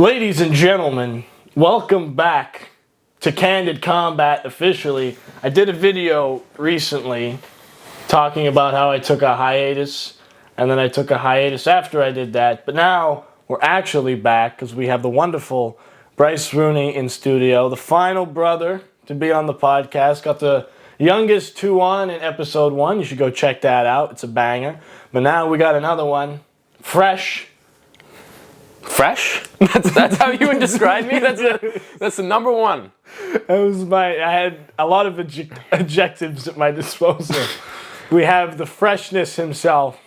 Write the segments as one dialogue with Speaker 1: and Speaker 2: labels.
Speaker 1: Ladies and gentlemen, welcome back to Candid Combat officially. I did a video recently talking about how I took a hiatus, and then I took a hiatus after I did that, but now we're actually back because we have the wonderful Bryce Rooney in studio, the final brother to be on the podcast. Got the youngest 2 on in episode 1. You should go check that out. It's a banger. But now we got another one, fresh.
Speaker 2: Fresh? That's how you would describe me? That's the number one.
Speaker 1: I had a lot of adjectives at my disposal. We have the freshness himself,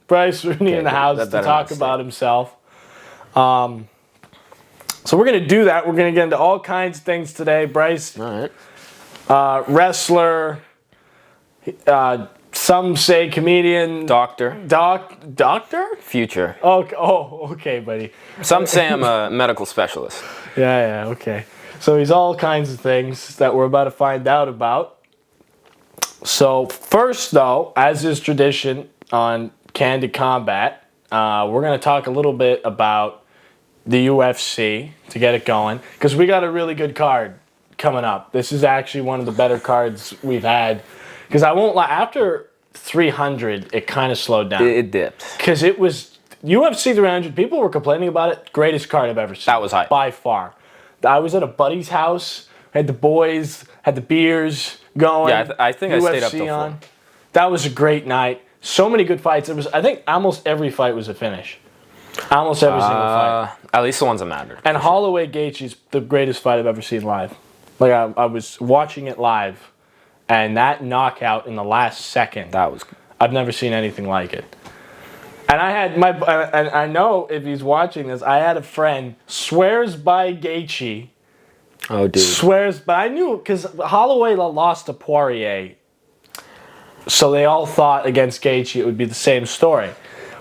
Speaker 1: Bryce Rooney, in the house to talk about himself. So we're going to do that. We're going to get into all kinds of things today. Bryce,
Speaker 2: all right.
Speaker 1: Wrestler, some say comedian.
Speaker 2: Doctor.
Speaker 1: Doctor?
Speaker 2: Future.
Speaker 1: Okay, buddy.
Speaker 2: Some say I'm a medical specialist.
Speaker 1: Yeah, okay. So he's all kinds of things that we're about to find out about. So first, though, as is tradition on Candid Combat, we're going to talk a little bit about the UFC to get it going, because we got a really good card coming up. This is actually one of the better cards we've had. Because I won't lie, after 300, it kind of slowed down.
Speaker 2: It dipped.
Speaker 1: Because it was UFC 300, people were complaining about it. Greatest card I've ever seen.
Speaker 2: That was hype.
Speaker 1: By far. I was at a buddy's house, had the boys, had the beers going.
Speaker 2: Yeah, I think UFC I stayed up till 4.
Speaker 1: That was a great night. So many good fights. I think almost every fight was a finish. Almost every single fight.
Speaker 2: At least the ones that mattered.
Speaker 1: And Holloway Gaethje's the greatest fight I've ever seen live. Like, I was watching it live. And that knockout in the last second, I've never seen anything like it. And and I know if he's watching this, I had a friend swears by Gaethje.
Speaker 2: Oh, dude.
Speaker 1: Swears, but I knew because Holloway lost to Poirier, so they all thought against Gaethje it would be the same story,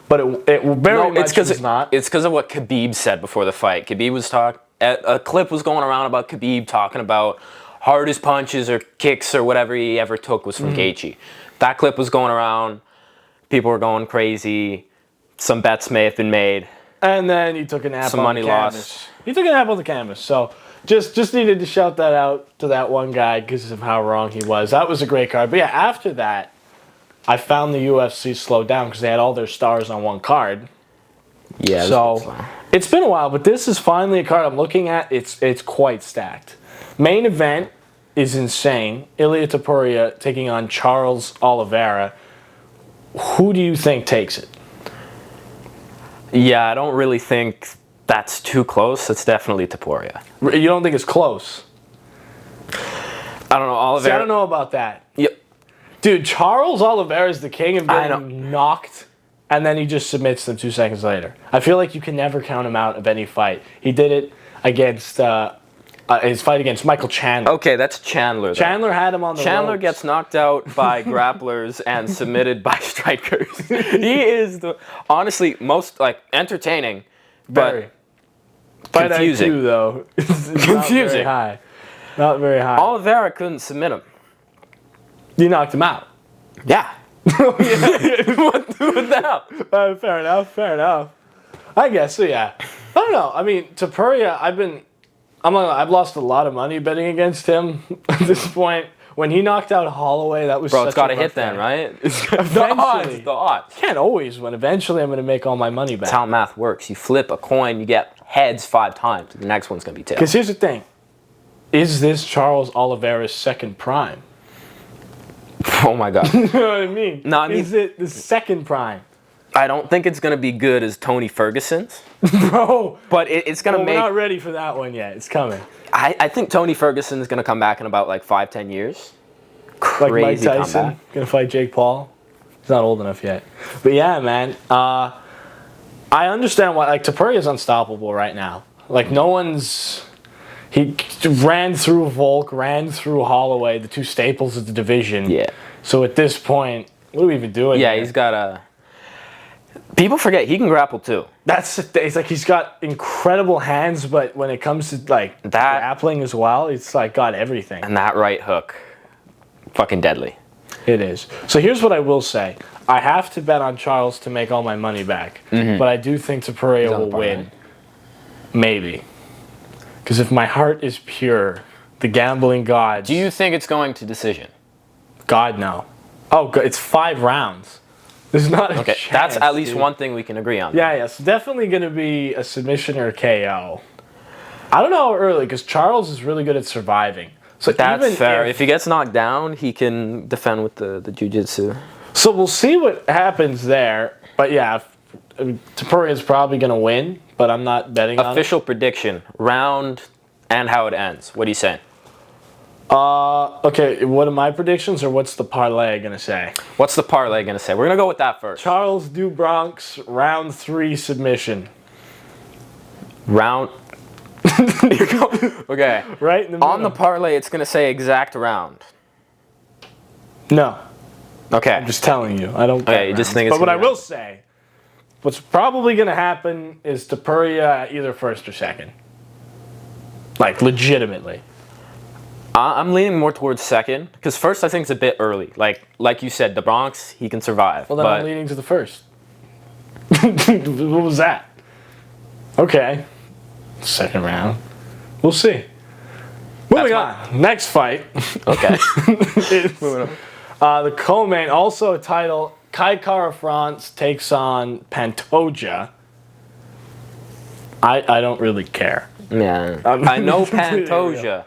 Speaker 1: but it very much was not.
Speaker 2: It's because of what Khabib said before the fight. Khabib was a clip was going around about Khabib talking about hardest punches or kicks or whatever he ever took was from Gaethje. That clip was going around. People were going crazy. Some bets may have been made.
Speaker 1: And then he took an apple.
Speaker 2: Some money lost.
Speaker 1: He took an apple to canvas. So just needed to shout that out to that one guy because of how wrong he was. That was a great card. But yeah, after that, I found the UFC slowed down because they had all their stars on one card.
Speaker 2: Yeah.
Speaker 1: So it's been a while, but this is finally a card I'm looking at. It's quite stacked. Main event is insane. Ilia Topuria taking on Charles Oliveira. Who do you think takes it?
Speaker 2: Yeah, I don't really think that's too close. It's definitely Topuria.
Speaker 1: You don't think it's close?
Speaker 2: I don't know. Oliveira.
Speaker 1: See, I don't know about that.
Speaker 2: Yep.
Speaker 1: Dude, Charles Oliveira is the king of getting knocked, and then he just submits them 2 seconds later. I feel like you can never count him out of any fight. He did it against his fight against Michael Chandler.
Speaker 2: Okay, that's Chandler, though.
Speaker 1: Chandler had him on the
Speaker 2: Chandler
Speaker 1: ropes.
Speaker 2: Gets knocked out by grapplers and submitted by strikers. He is honestly most entertaining, but confusing.
Speaker 1: Fight IQ, though, is
Speaker 2: confusing.
Speaker 1: Not very high. Not very high.
Speaker 2: Oliveira couldn't submit him.
Speaker 1: You knocked him out.
Speaker 2: Yeah. What the hell?
Speaker 1: Fair enough. I guess so. Yeah. I don't know. I mean, Topuria, I've lost a lot of money betting against him at this point. When he knocked out Holloway, that was
Speaker 2: Bro,
Speaker 1: such
Speaker 2: it's got to
Speaker 1: a rough
Speaker 2: hit then,
Speaker 1: day.
Speaker 2: right?
Speaker 1: The
Speaker 2: odds.
Speaker 1: Can't always win. Eventually, I'm going to make all my money back.
Speaker 2: That's how math works. You flip a coin, you get heads 5 times. The next one's going to be tails.
Speaker 1: Because here's the thing. Is this Charles Oliveira's second prime?
Speaker 2: Oh, my God.
Speaker 1: You know what I mean?
Speaker 2: No, I mean,
Speaker 1: is it the second prime?
Speaker 2: I don't think it's going to be good as Tony Ferguson's.
Speaker 1: Bro.
Speaker 2: But it's going to make...
Speaker 1: We're not ready for that one yet. It's coming.
Speaker 2: I think Tony Ferguson is going to come back in about 5-10 years. Crazy
Speaker 1: like Mike Tyson going to fight Jake Paul. He's not old enough yet. But yeah, man. I understand why. Topuria is unstoppable right now. No one's... He ran through Volk, ran through Holloway, the 2 staples of the division.
Speaker 2: Yeah.
Speaker 1: So at this point, what are we even doing?
Speaker 2: Yeah,
Speaker 1: here?
Speaker 2: he's got a... People forget he can grapple too.
Speaker 1: It's he's got incredible hands, but when it comes to that grappling as well, it's got everything.
Speaker 2: And that right hook, fucking deadly.
Speaker 1: It is. So here's what I will say: I have to bet on Charles to make all my money back, but I do think Topuria will win. maybe. Because if my heart is pure, the gambling gods.
Speaker 2: Do you think it's going to decision?
Speaker 1: God, no. Oh, it's 5 rounds. There's not a
Speaker 2: Okay,
Speaker 1: chance,
Speaker 2: that's at least
Speaker 1: dude.
Speaker 2: one thing we can agree on.
Speaker 1: Yeah, it's definitely going to be a submission or a KO. I don't know how early, because Charles is really good at surviving. So
Speaker 2: That's
Speaker 1: even
Speaker 2: fair. If he gets knocked down, he can defend with the jiu-jitsu.
Speaker 1: So we'll see what happens there. But yeah, Topuria is probably going to win, but I'm not betting on it.
Speaker 2: Official prediction, round and how it ends. What are you saying?
Speaker 1: Okay, what are my predictions, or what's the parlay going to say?
Speaker 2: What's the parlay going to say? We're going to go with that first.
Speaker 1: Charles do Bronx, round 3 submission.
Speaker 2: Round. Okay.
Speaker 1: Right in the middle.
Speaker 2: On the parlay, it's going to say exact round.
Speaker 1: No,
Speaker 2: Okay.
Speaker 1: I'm just telling you. I don't.
Speaker 2: Okay, you just think it's
Speaker 1: But what
Speaker 2: gonna
Speaker 1: I
Speaker 2: be
Speaker 1: will say, what's probably going to happen is Topuria either first or second. Like, legitimately.
Speaker 2: I'm leaning more towards second, because first I think it's a bit early. Like you said, the Bronx, he can survive.
Speaker 1: Well, then I'm leaning to the first. What was that? Okay. Second round. We'll see. Moving on. Next fight.
Speaker 2: Okay.
Speaker 1: The co-main, also a title. Kai Kara France takes on Pantoja. I don't really care.
Speaker 2: Yeah. I know Pantoja.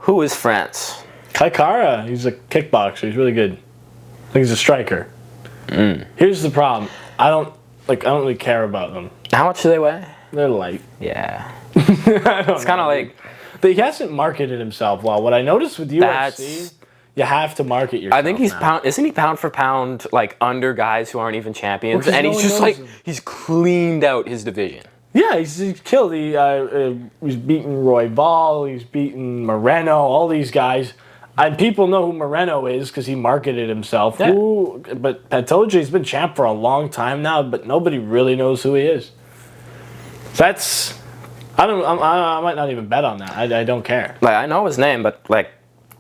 Speaker 2: Who is France?
Speaker 1: Kai Kara, he's a kickboxer. He's really good. I think he's a striker. Here's the problem. I don't really care about them.
Speaker 2: How much do they weigh?
Speaker 1: They're light.
Speaker 2: Yeah.
Speaker 1: It's
Speaker 2: kind of like...
Speaker 1: But he hasn't marketed himself well. What I noticed with UFC,
Speaker 2: That's-
Speaker 1: you have to market yourself.
Speaker 2: I think he's
Speaker 1: now.
Speaker 2: isn't he pound for pound like under guys who aren't even champions?
Speaker 1: Well, 'cause
Speaker 2: And
Speaker 1: no
Speaker 2: he's
Speaker 1: one
Speaker 2: just
Speaker 1: knows
Speaker 2: like
Speaker 1: him.
Speaker 2: he's cleaned out his division.
Speaker 1: Yeah, he's killed. He's beaten Roy Ball. He's beaten Moreno. All these guys, and people know who Moreno is because he marketed himself.
Speaker 2: Yeah.
Speaker 1: But Pantoja's been champ for a long time now, but nobody really knows who he is. That's I might not even bet on that. I don't care.
Speaker 2: Like I know his name, but like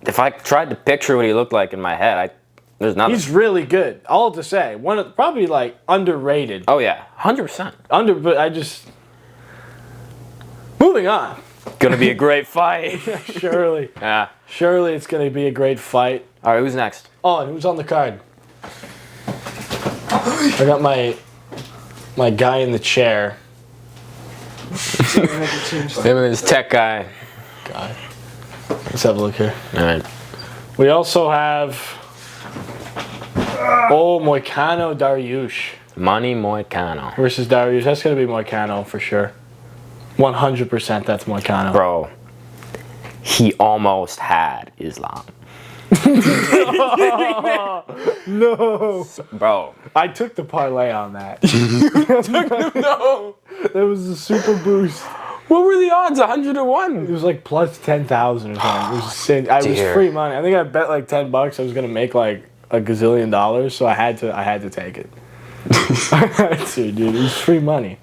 Speaker 2: if I tried to picture what he looked like in my head, there's nothing.
Speaker 1: He's really good. All to say, probably like underrated.
Speaker 2: Oh yeah, 100%.
Speaker 1: But I just moving on.
Speaker 2: Gonna be a great fight.
Speaker 1: Surely,
Speaker 2: Yeah.
Speaker 1: surely it's gonna be a great fight.
Speaker 2: All right, who's next?
Speaker 1: Oh, and who's on the card? I got my guy in the chair.
Speaker 2: Him and his tech guy.
Speaker 1: Guy. Let's have a look here.
Speaker 2: All right.
Speaker 1: We also have Moicano Dariush
Speaker 2: Money Moicano.
Speaker 1: versus Dariush. That's gonna be Moicano for sure. 100% that's Moicano.
Speaker 2: Bro, he almost had Islam.
Speaker 1: No.
Speaker 2: Bro.
Speaker 1: I took the parlay on that.
Speaker 2: No.
Speaker 1: That was a super boost.
Speaker 2: What were the odds? 101.
Speaker 1: It was like plus 10,000 or something. It was insane. It was
Speaker 2: Dear.
Speaker 1: free money. I think I bet like $10. I was gonna make like a gazillion dollars, so I had to take it. I had to, dude. It was free money.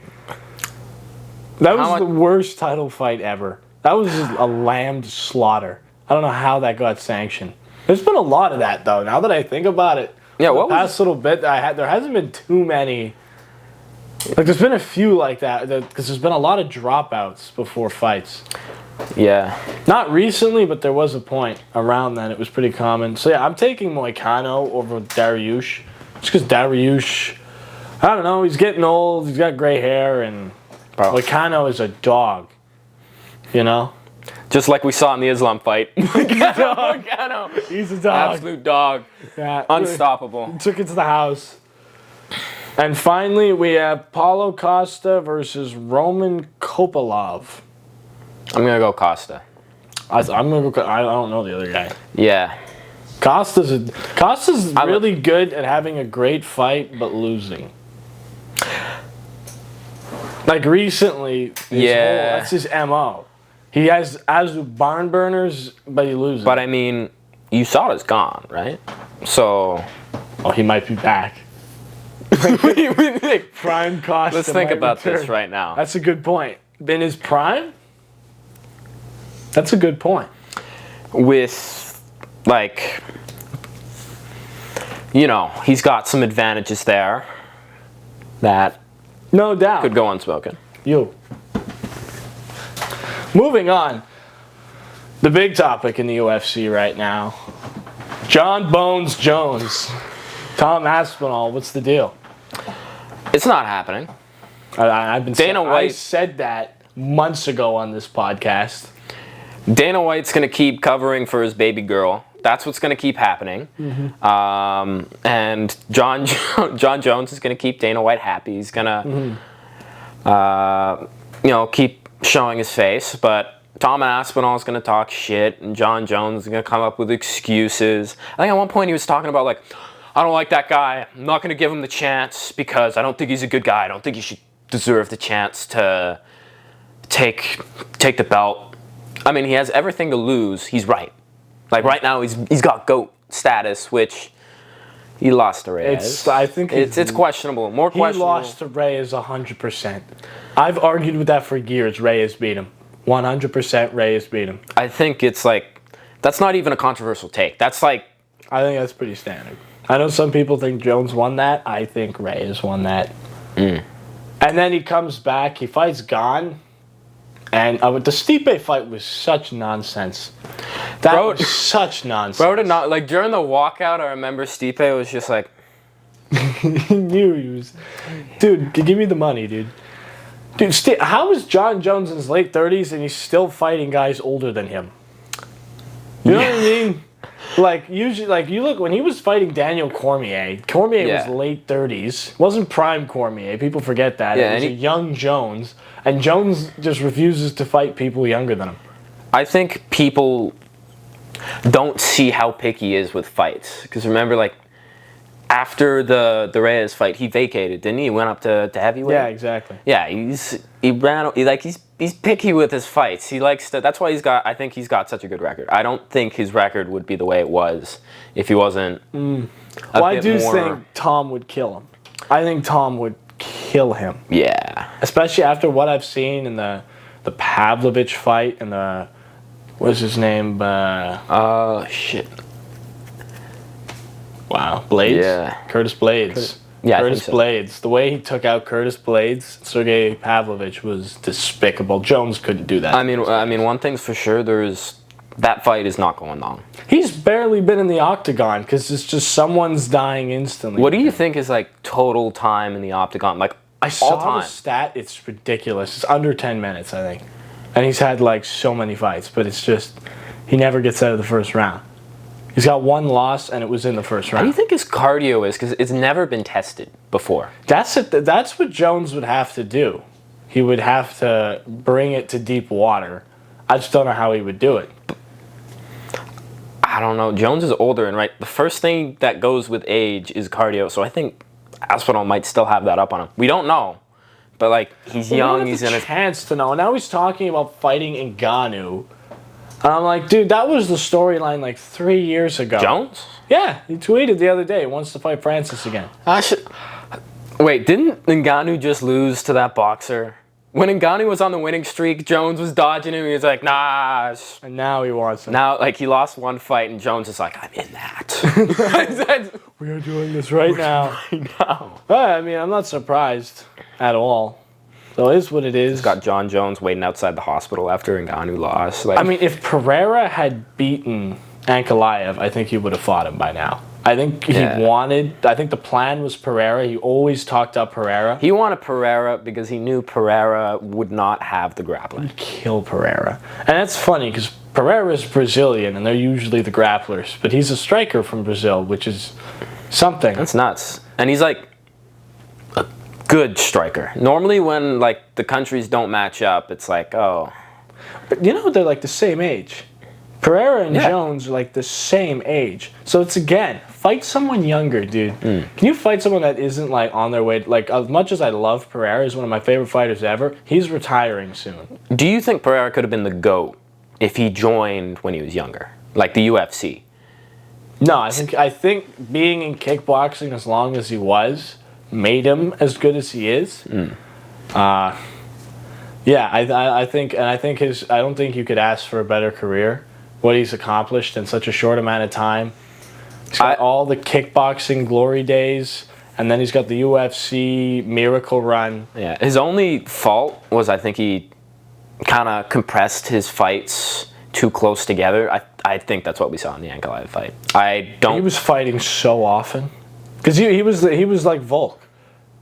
Speaker 1: That was
Speaker 2: How
Speaker 1: the
Speaker 2: much-
Speaker 1: worst title fight ever. That was just a lambed slaughter. I don't know how that got sanctioned. There's been a lot of that though. Now that I think about it,
Speaker 2: Yeah,
Speaker 1: the
Speaker 2: what was
Speaker 1: past little bit there hasn't been too many. Like there's been a few like that because there's been a lot of dropouts before fights.
Speaker 2: Yeah.
Speaker 1: Not recently, but there was a point around then. It was pretty common. So yeah, I'm taking Moicano over Dariush. Just because Dariush, I don't know, he's getting old. He's got gray hair, and
Speaker 2: Bro.
Speaker 1: Moicano is a dog. You know?
Speaker 2: Just like we saw in the Islam fight. Moicano.
Speaker 1: He's a dog.
Speaker 2: Absolute dog.
Speaker 1: Yeah,
Speaker 2: Unstoppable.
Speaker 1: took it to the house. And finally, we have Paulo Costa versus Roman Kopylov.
Speaker 2: I'm going to go Costa.
Speaker 1: I'm gonna go. I don't know the other guy.
Speaker 2: Yeah.
Speaker 1: Costa's really good at having a great fight but losing. Like recently, that's his MO. He has barn burners, but he loses.
Speaker 2: But I mean, USADA's gone, right? So.
Speaker 1: Oh, he might be back.
Speaker 2: What do you think?
Speaker 1: Prime Costa.
Speaker 2: Let's think
Speaker 1: might
Speaker 2: about
Speaker 1: return.
Speaker 2: this right now.
Speaker 1: That's a good point. In his prime? That's a good point.
Speaker 2: With, like, you know, he's got some advantages there that
Speaker 1: No doubt.
Speaker 2: could go unspoken.
Speaker 1: You. Moving on. The big topic in the UFC right now. John Bones Jones. Tom Aspinall, what's the deal?
Speaker 2: It's not happening.
Speaker 1: I've been
Speaker 2: Dana White.
Speaker 1: I said that months ago on this podcast.
Speaker 2: Dana White's going to keep covering for his baby girl. That's what's going to keep happening. And John Jones is going to keep Dana White happy. He's going to, keep showing his face. But Tom Aspinall is going to talk shit, and John Jones is going to come up with excuses. I think at one point he was talking about, like, I don't like that guy. I'm not going to give him the chance because I don't think he's a good guy. I don't think he should deserve the chance to take the belt. I mean, he has everything to lose. He's right. Like, right now, he's got GOAT status, which he lost to Reyes.
Speaker 1: I think
Speaker 2: it's questionable. More questionable.
Speaker 1: He lost to Reyes 100%. I've argued with that for years. Reyes beat him. 100% Reyes beat him.
Speaker 2: I think it's like, that's not even a controversial take. That's like...
Speaker 1: I think that's pretty standard. I know some people think Jones won that. I think Reyes won that. And then he comes back. He fights Gane. And the Stipe fight was such nonsense. That was such nonsense.
Speaker 2: Bro did not... Like, during the walkout, I remember Stipe was just like...
Speaker 1: He knew he was... Dude, give me the money, dude. Dude, how is John Jones in his late 30s and he's still fighting guys older than him? You know what I mean? Like, usually, like, you look, when he was fighting Daniel Cormier was late 30s. Wasn't prime Cormier. People forget that.
Speaker 2: Yeah,
Speaker 1: it was a young Jones. And Jones just refuses to fight people younger than him.
Speaker 2: I think people don't see how picky he is with fights. Because remember, like, after the Reyes fight, he vacated, didn't he? He went up to heavyweight.
Speaker 1: Yeah, exactly.
Speaker 2: Yeah, he's picky with his fights. He likes to. That's why I think he's got such a good record. I don't think his record would be the way it was if he wasn't.
Speaker 1: Well, I do think Tom would kill him. I think Tom would kill him.
Speaker 2: Yeah.
Speaker 1: Especially after what I've seen in the Pavlovich fight and the what's his name?
Speaker 2: Shit.
Speaker 1: Wow, Blades?
Speaker 2: Yeah.
Speaker 1: Curtis Blades. Curtis Blades. The way he took out Curtis Blades, Sergey Pavlovich, was despicable. Jones couldn't do that.
Speaker 2: I mean, one thing's for sure, that fight is not going long.
Speaker 1: He's barely been in the octagon because it's just someone's dying instantly.
Speaker 2: What do you think is, like, total time in the octagon? Like,
Speaker 1: I saw the stat. It's ridiculous. It's under 10 minutes, I think. And he's had, like, so many fights, but it's just, he never gets out of the first round. He's got one loss, and it was in the first round.
Speaker 2: What do you think his cardio is? Because it's never been tested before.
Speaker 1: That's what Jones would have to do. He would have to bring it to deep water. I just don't know how he would do it.
Speaker 2: I don't know. Jones is older, and the first thing that goes with age is cardio. So I think Aspinall might still have that up on him. We don't know, but like he's young. He's in a
Speaker 1: chance to know. Now he's talking about fighting Ngannou. And I'm like, dude, that was the storyline like 3 years ago.
Speaker 2: Jones?
Speaker 1: Yeah, he tweeted the other day he wants to fight Francis again.
Speaker 2: Wait, didn't Ngannou just lose to that boxer? When Ngannou was on the winning streak, Jones was dodging him. He was like, nah.
Speaker 1: And now he wants it.
Speaker 2: Now, like, he lost one fight, and Jones is like, I'm in that.
Speaker 1: We are doing this right now. I mean, I'm not surprised at all. So it is what it is.
Speaker 2: He's got John Jones waiting outside the hospital after Ngannou lost. Like,
Speaker 1: I mean, if Pereira had beaten Ankalaev, I think he would have fought him by now. I think I think the plan was Pereira. He always talked up Pereira.
Speaker 2: He wanted Pereira because he knew Pereira would not have the grappling.
Speaker 1: He'd kill Pereira. And that's funny because Pereira is Brazilian and they're usually the grapplers. But he's a striker from Brazil, which is something.
Speaker 2: That's nuts. And he's like a good striker. Normally when like the countries don't match up, it's like, oh.
Speaker 1: But you know, they're like the same age. Pereira and Jones are like the same age. So it's, again, fight someone younger, dude. Can you fight someone that isn't like on their way? Like, as much as I love Pereira, he's one of my favorite fighters ever, he's retiring soon.
Speaker 2: Do you think Pereira could have been the GOAT if he joined when he was younger? Like the UFC?
Speaker 1: No, I think being in kickboxing as long as he was made him as good as he is. I don't think you could ask for a better career. What he's accomplished in such a short amount of time. He's got all the kickboxing glory days, and then he's got the UFC miracle run.
Speaker 2: Yeah, his only fault was I think he kind of compressed his fights too close together. I think that's what we saw in the Ankalaev fight.
Speaker 1: He was fighting so often because he was like Volk.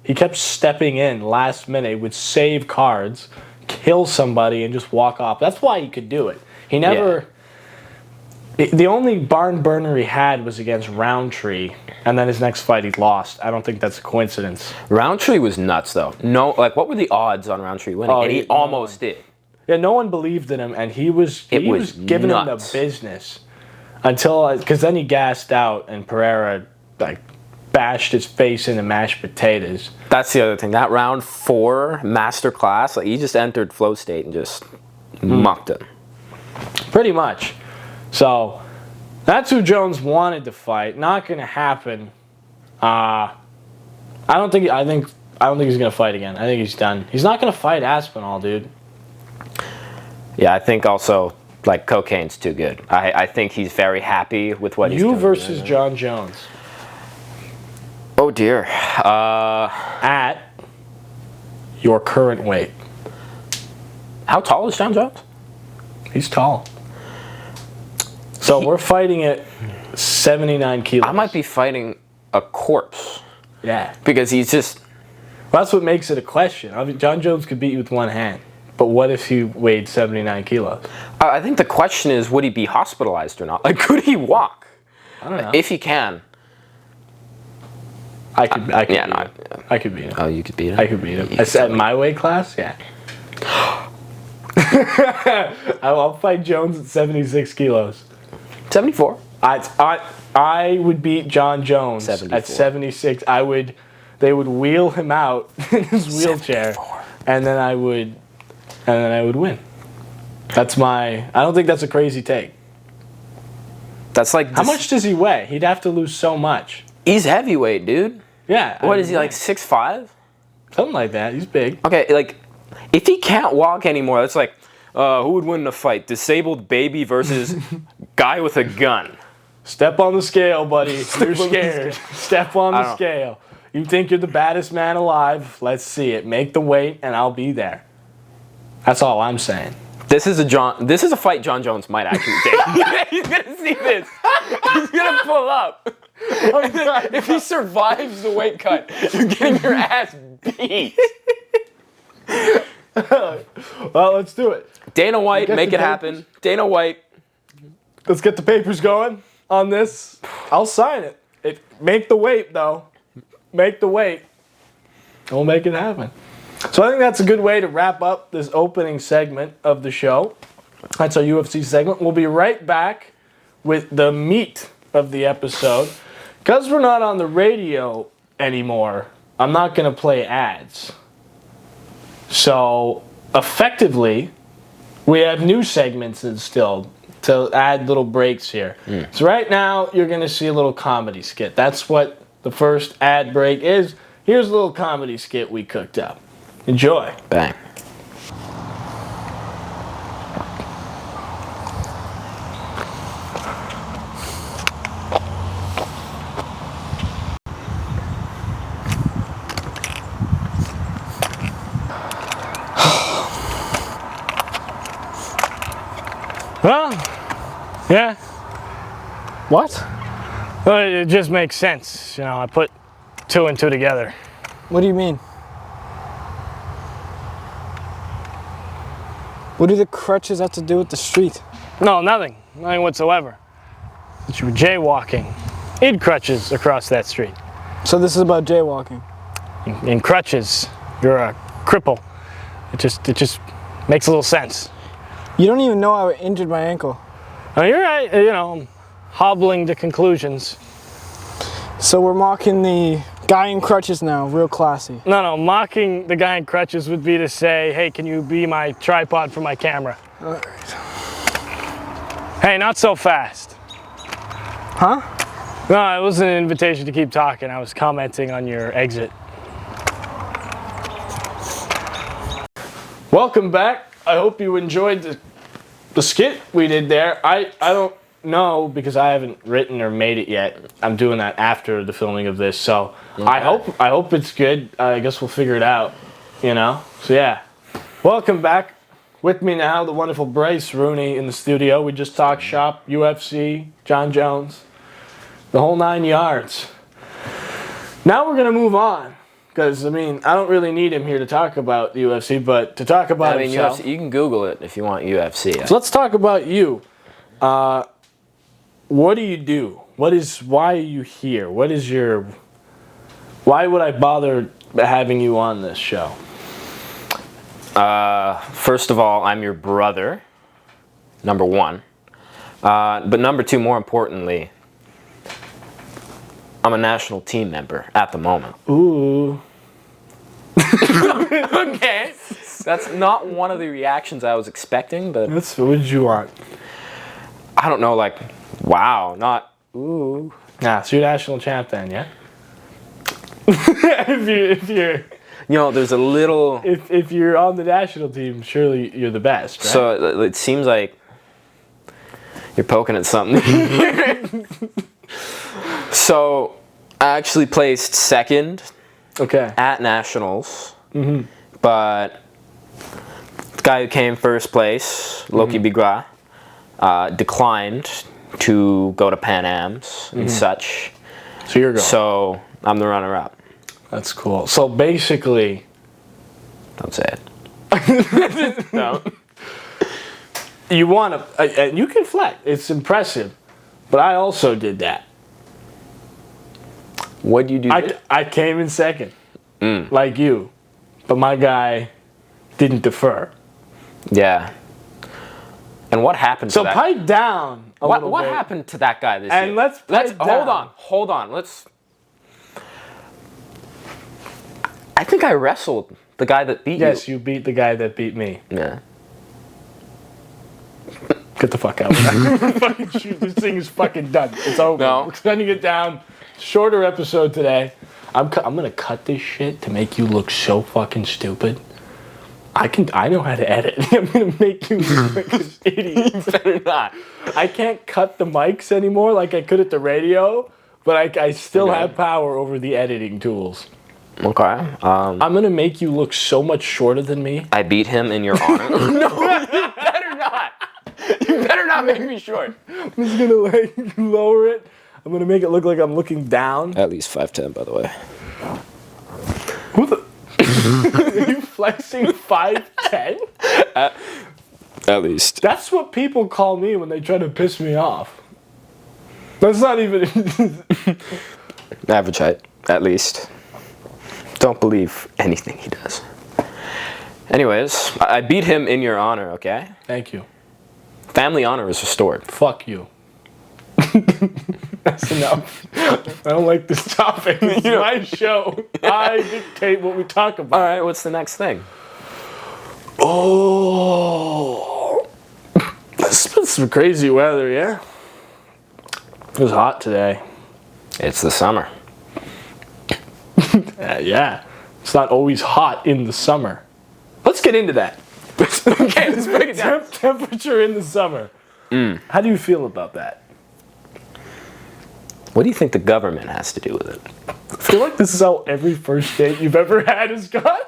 Speaker 1: He kept stepping in last minute, would save cards, kill somebody, and just walk off. That's why he could do it. He never. Yeah. The only barn burner he had was against Roundtree, and then his next fight he lost. I don't think that's a coincidence.
Speaker 2: Roundtree was nuts though. No, like what were the odds on Roundtree winning? And he almost did.
Speaker 1: Yeah, no one believed in him, and he was giving him the business until because then he gassed out, and Pereira like bashed his face into mashed potatoes.
Speaker 2: That's the other thing. That round 4 masterclass, like he just entered flow state and just mucked him.
Speaker 1: Pretty much. So that's who Jones wanted to fight. Not going to happen. I don't think he's going to fight again. I think he's done. He's not going to fight Aspinall, dude.
Speaker 2: Yeah, I think also like cocaine's too good. I think he's very happy with what he's doing.
Speaker 1: You versus John Jones.
Speaker 2: Oh dear.
Speaker 1: At your current weight.
Speaker 2: How tall is John Jones?
Speaker 1: He's tall. So we're fighting at 79 kilos.
Speaker 2: I might be fighting a corpse.
Speaker 1: Yeah.
Speaker 2: Because he's just...
Speaker 1: Well, that's what makes it a question. I mean, John Jones could beat you with one hand. But what if he weighed 79 kilos?
Speaker 2: I think the question is, would he be hospitalized or not? Like, could he walk?
Speaker 1: I don't know.
Speaker 2: If he can.
Speaker 1: I could beat him. I could beat him.
Speaker 2: Oh, you could beat him?
Speaker 1: I could beat him. At my weight class? Yeah. I'll fight Jones at 76 kilos.
Speaker 2: 74.
Speaker 1: I would beat John Jones
Speaker 2: 74.
Speaker 1: At 76. They would wheel him out in his wheelchair,
Speaker 2: 74.
Speaker 1: and then I would win. That's I don't think that's a crazy take.
Speaker 2: That's like...
Speaker 1: How much does he weigh? He'd have to lose so much.
Speaker 2: He's heavyweight, dude.
Speaker 1: Yeah.
Speaker 2: What is he, like 6'5"?
Speaker 1: Something like that. He's big.
Speaker 2: Okay, like, if he can't walk anymore, that's like, who would win in a fight? Disabled baby versus guy with a gun.
Speaker 1: Step on the scale, buddy. You're scared. Step on the scale. You think you're the baddest man alive? Let's see it. Make the weight, and I'll be there. That's all I'm saying.
Speaker 2: This is a fight John Jones might actually take. He's gonna see this. He's gonna pull up. If he survives the weight cut, you're getting your ass beat.
Speaker 1: Well, let's do it.
Speaker 2: Dana White, make it happen. Dana White.
Speaker 1: Let's get the papers going on this. I'll sign it. Make the weight, though. Make the weight. We'll make it happen. So I think that's a good way to wrap up this opening segment of the show. That's our UFC segment. We'll be right back with the meat of the episode. Because we're not on the radio anymore, I'm not going to play ads. So effectively, we have new segments instilled to add little breaks here. So right now, you're going to see a little comedy skit. That's what the first ad break is. Here's a little comedy skit we cooked up. Enjoy.
Speaker 2: Bang.
Speaker 1: Well, yeah. What? Well, it just makes sense. You know, I put 2 and 2 together.
Speaker 3: What do you mean? What do the crutches have to do with the street?
Speaker 1: No, nothing. Nothing whatsoever. But you were jaywalking in crutches across that street.
Speaker 3: So this is about jaywalking.
Speaker 1: In crutches, you're a cripple. It just makes a little sense.
Speaker 3: You don't even know I injured my ankle.
Speaker 1: Oh, you're right. You know, I'm hobbling to conclusions.
Speaker 3: So we're mocking the guy in crutches now, real classy.
Speaker 1: No, mocking the guy in crutches would be to say, hey, can you be my tripod for my camera?
Speaker 3: All right.
Speaker 1: Hey, not so fast.
Speaker 3: Huh?
Speaker 1: No, it wasn't an invitation to keep talking. I was commenting on your exit. Welcome back. I hope you enjoyed the skit we did there. I don't know because I haven't written or made it yet. I'm doing that after the filming of this, so okay. I hope it's good. I guess we'll figure it out, you know. So yeah, welcome back. With me now, the wonderful Bryce Rooney in the studio. We just talked shop, UFC, John Jones, the whole 9 yards. Now we're going to move on. Because, I mean, I don't really need him here to talk about the UFC, but to talk about himself.
Speaker 2: UFC, you can Google it if you want UFC.
Speaker 1: So let's talk about you. What do you do? Why are you here? Why would I bother having you on this show?
Speaker 2: First of all, I'm your brother, number one. But number two, more importantly, I'm a national team member at the moment.
Speaker 1: Ooh.
Speaker 2: Okay. That's not one of the reactions I was expecting, but...
Speaker 1: What did you want?
Speaker 2: I don't know, like, wow, not ooh.
Speaker 1: Nah, so you're national champ then, yeah? if you're...
Speaker 2: You know, there's a little...
Speaker 1: If you're on the national team, surely you're the best, right?
Speaker 2: So it seems like you're poking at something. So I actually placed second at nationals, but the guy who came first place, Loki Bigra, declined to go to Pan Ams and such.
Speaker 1: So you're going.
Speaker 2: So I'm the runner-up.
Speaker 1: That's cool. So basically...
Speaker 2: Don't say it.
Speaker 1: No. You want to... And you can flex. It's impressive. But I also did that.
Speaker 2: What'd you do?
Speaker 1: I came in second. Like you. But my guy didn't defer.
Speaker 2: Yeah. And what happened to that?
Speaker 1: So pipe down a little bit.
Speaker 2: What happened to that guy this year?
Speaker 1: And let's
Speaker 2: hold on. I think I wrestled the guy that beat you.
Speaker 1: Yes, you beat the guy that beat me.
Speaker 2: Yeah.
Speaker 1: Get the fuck out. Fucking shoot. This thing is fucking done. It's over.
Speaker 2: No.
Speaker 1: We're sending it down. Shorter episode today. I'm gonna cut this shit to make you look so fucking stupid. I know how to edit. I'm gonna make you look like an idiot.
Speaker 2: You better not.
Speaker 1: I can't cut the mics anymore like I could at the radio, but I still have power over the editing tools.
Speaker 2: Okay.
Speaker 1: I'm gonna make you look so much shorter than me.
Speaker 2: I beat him in your honor. No, you better not. You better not make me short.
Speaker 1: I'm just gonna like lower it. I'm gonna make it look like I'm looking down.
Speaker 2: At least 5'10", by the way.
Speaker 1: Who the? Are you flexing 5'10"?
Speaker 2: At least.
Speaker 1: That's what people call me when they try to piss me off. That's not even...
Speaker 2: Average height, at least. Don't believe anything he does. Anyways, I beat him in your honor, okay?
Speaker 1: Thank you.
Speaker 2: Family honor is restored.
Speaker 1: Fuck you. That's enough. I don't like this topic. It's my show. I dictate what we talk about.
Speaker 2: All right, what's the next thing?
Speaker 1: Oh, it's been some crazy weather, yeah? It was hot today.
Speaker 2: It's the summer.
Speaker 1: Yeah. It's not always hot in the summer. Let's get into that.
Speaker 2: Okay, let's break it down.
Speaker 1: Temperature in the summer. How do you feel about that?
Speaker 2: What do you think the government has to do with it?
Speaker 1: I feel like this is how every first date you've ever had has gone.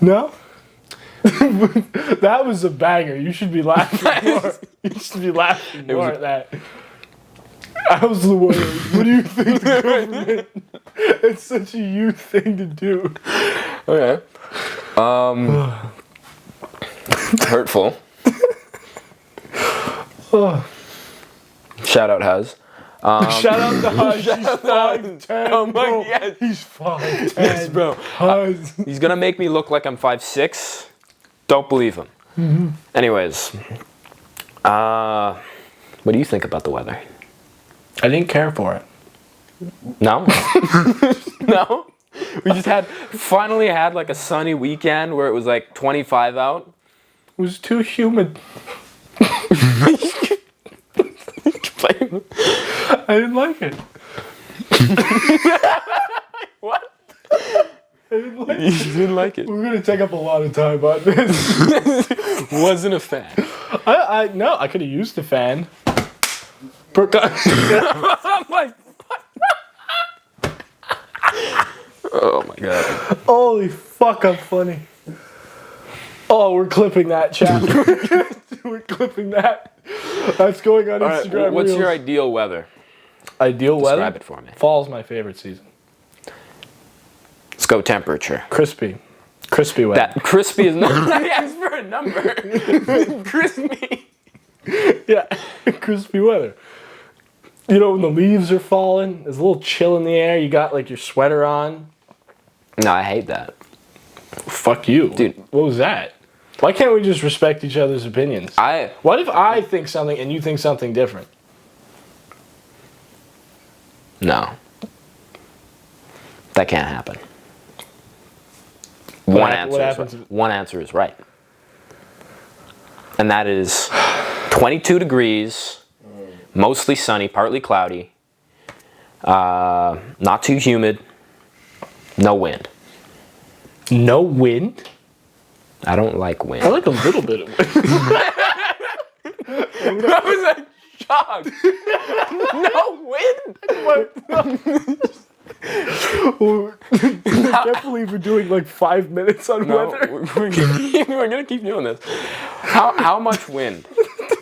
Speaker 1: No? That was a banger. You should be laughing more. You should be laughing more at that. I was the one. What do you think the government? It's such a you thing to do.
Speaker 2: Okay. Hurtful. Shout out Huz.
Speaker 1: Shout out to Huz. He's 5'10".
Speaker 2: Oh my
Speaker 1: bro.
Speaker 2: God.
Speaker 1: He's 5'10".
Speaker 2: Yes, bro.
Speaker 1: Huz.
Speaker 2: He's gonna make me look like I'm 5'6". Don't believe him. Anyways, what do you think about the weather?
Speaker 1: I didn't care for it.
Speaker 2: No? No? We just finally had like a sunny weekend where it was like 25 out.
Speaker 1: It was too humid. I didn't like it.
Speaker 2: What?
Speaker 1: I didn't like it.
Speaker 2: You didn't like it?
Speaker 1: We're gonna take up a lot of time on this.
Speaker 2: Wasn't a fan.
Speaker 1: No, I could have used the fan.
Speaker 2: I'm like, oh my god.
Speaker 1: Holy fuck, I'm funny. Oh, we're clipping that, chat. We're clipping that. That's going on
Speaker 2: All right,
Speaker 1: Instagram.
Speaker 2: what's
Speaker 1: Reels.
Speaker 2: your ideal weather?
Speaker 1: Ideal weather?
Speaker 2: Describe it for me.
Speaker 1: Fall's my favorite season.
Speaker 2: Let's go temperature.
Speaker 1: Crispy. Crispy weather.
Speaker 2: That crispy is not. I asked for a number. Crispy.
Speaker 1: Yeah, crispy weather. You know, when the leaves are falling, there's a little chill in the air. You got like your sweater on.
Speaker 2: No, I hate that.
Speaker 1: Fuck you.
Speaker 2: Dude.
Speaker 1: What was that? Why can't we just respect each other's opinions? What if I think something and you think something different?
Speaker 2: No. That can't happen.
Speaker 1: What
Speaker 2: One answer is right. And that is 22 degrees, mostly sunny, partly cloudy, not too humid, no wind.
Speaker 1: No wind?
Speaker 2: I don't like wind.
Speaker 1: I like a little bit of wind.
Speaker 2: I was like shocked. No wind?
Speaker 1: I can't believe we're doing like 5 minutes on weather.
Speaker 2: We're gonna keep doing this. How much wind?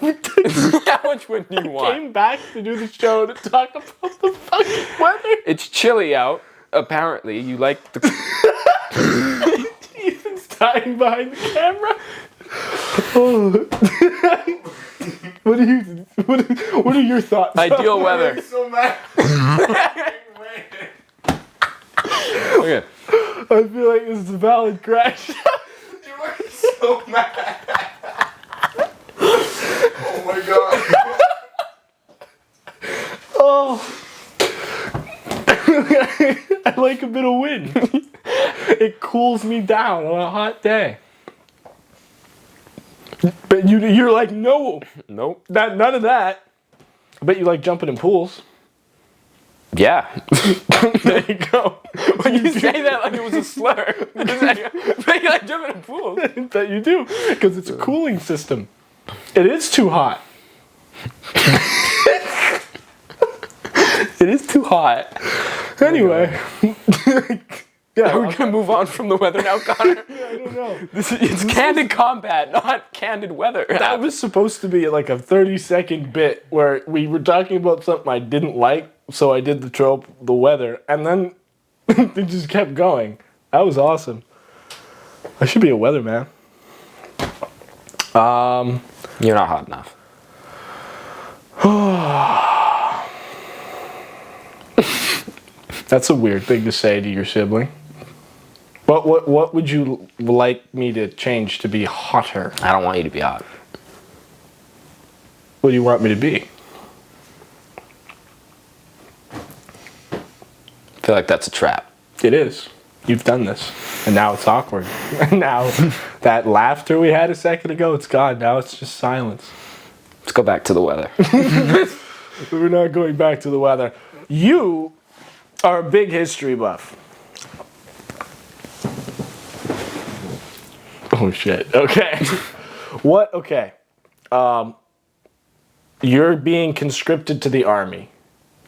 Speaker 2: How much wind do you want?
Speaker 1: Came back to do the show to talk about the fucking weather.
Speaker 2: It's chilly out. Apparently, you like the.
Speaker 1: Ethan's dying behind the camera. Oh. What are your thoughts?
Speaker 2: Ideal weather.
Speaker 4: I'm so mad.
Speaker 2: Okay.
Speaker 1: I feel like this is a valid crash.
Speaker 4: You are so mad. Oh my god.
Speaker 1: Oh. I like a bit of wind. It cools me down on a hot day. But you're like, no.
Speaker 2: Nope.
Speaker 1: None of that. I bet you like jumping in pools.
Speaker 2: Yeah.
Speaker 1: There you go.
Speaker 2: When you say that like it was a slur. But you like jumping in pools.
Speaker 1: I bet you do. Because it's a cooling system. It is too hot. It is too hot. Anyway. Yeah,
Speaker 2: Are we gonna move on from the weather now, Connor?
Speaker 1: I don't know.
Speaker 2: It's candid combat, not candid weather.
Speaker 1: That was supposed to be like a 30-second bit where we were talking about something I didn't like, so I did the trope, the weather, and then it just kept going. That was awesome. I should be a weatherman.
Speaker 2: You're not hot enough.
Speaker 1: That's a weird thing to say to your sibling. But what would you like me to change to be hotter?
Speaker 2: I don't want you to be hot.
Speaker 1: What do you want me to be?
Speaker 2: I feel like that's a trap.
Speaker 1: It is. You've done this. And now it's awkward. And now that laughter we had a second ago, it's gone. Now it's just silence.
Speaker 2: Let's go back to the weather.
Speaker 1: We're not going back to the weather. You are a big history buff. Oh shit. Okay. What? Okay. You're being conscripted to the army.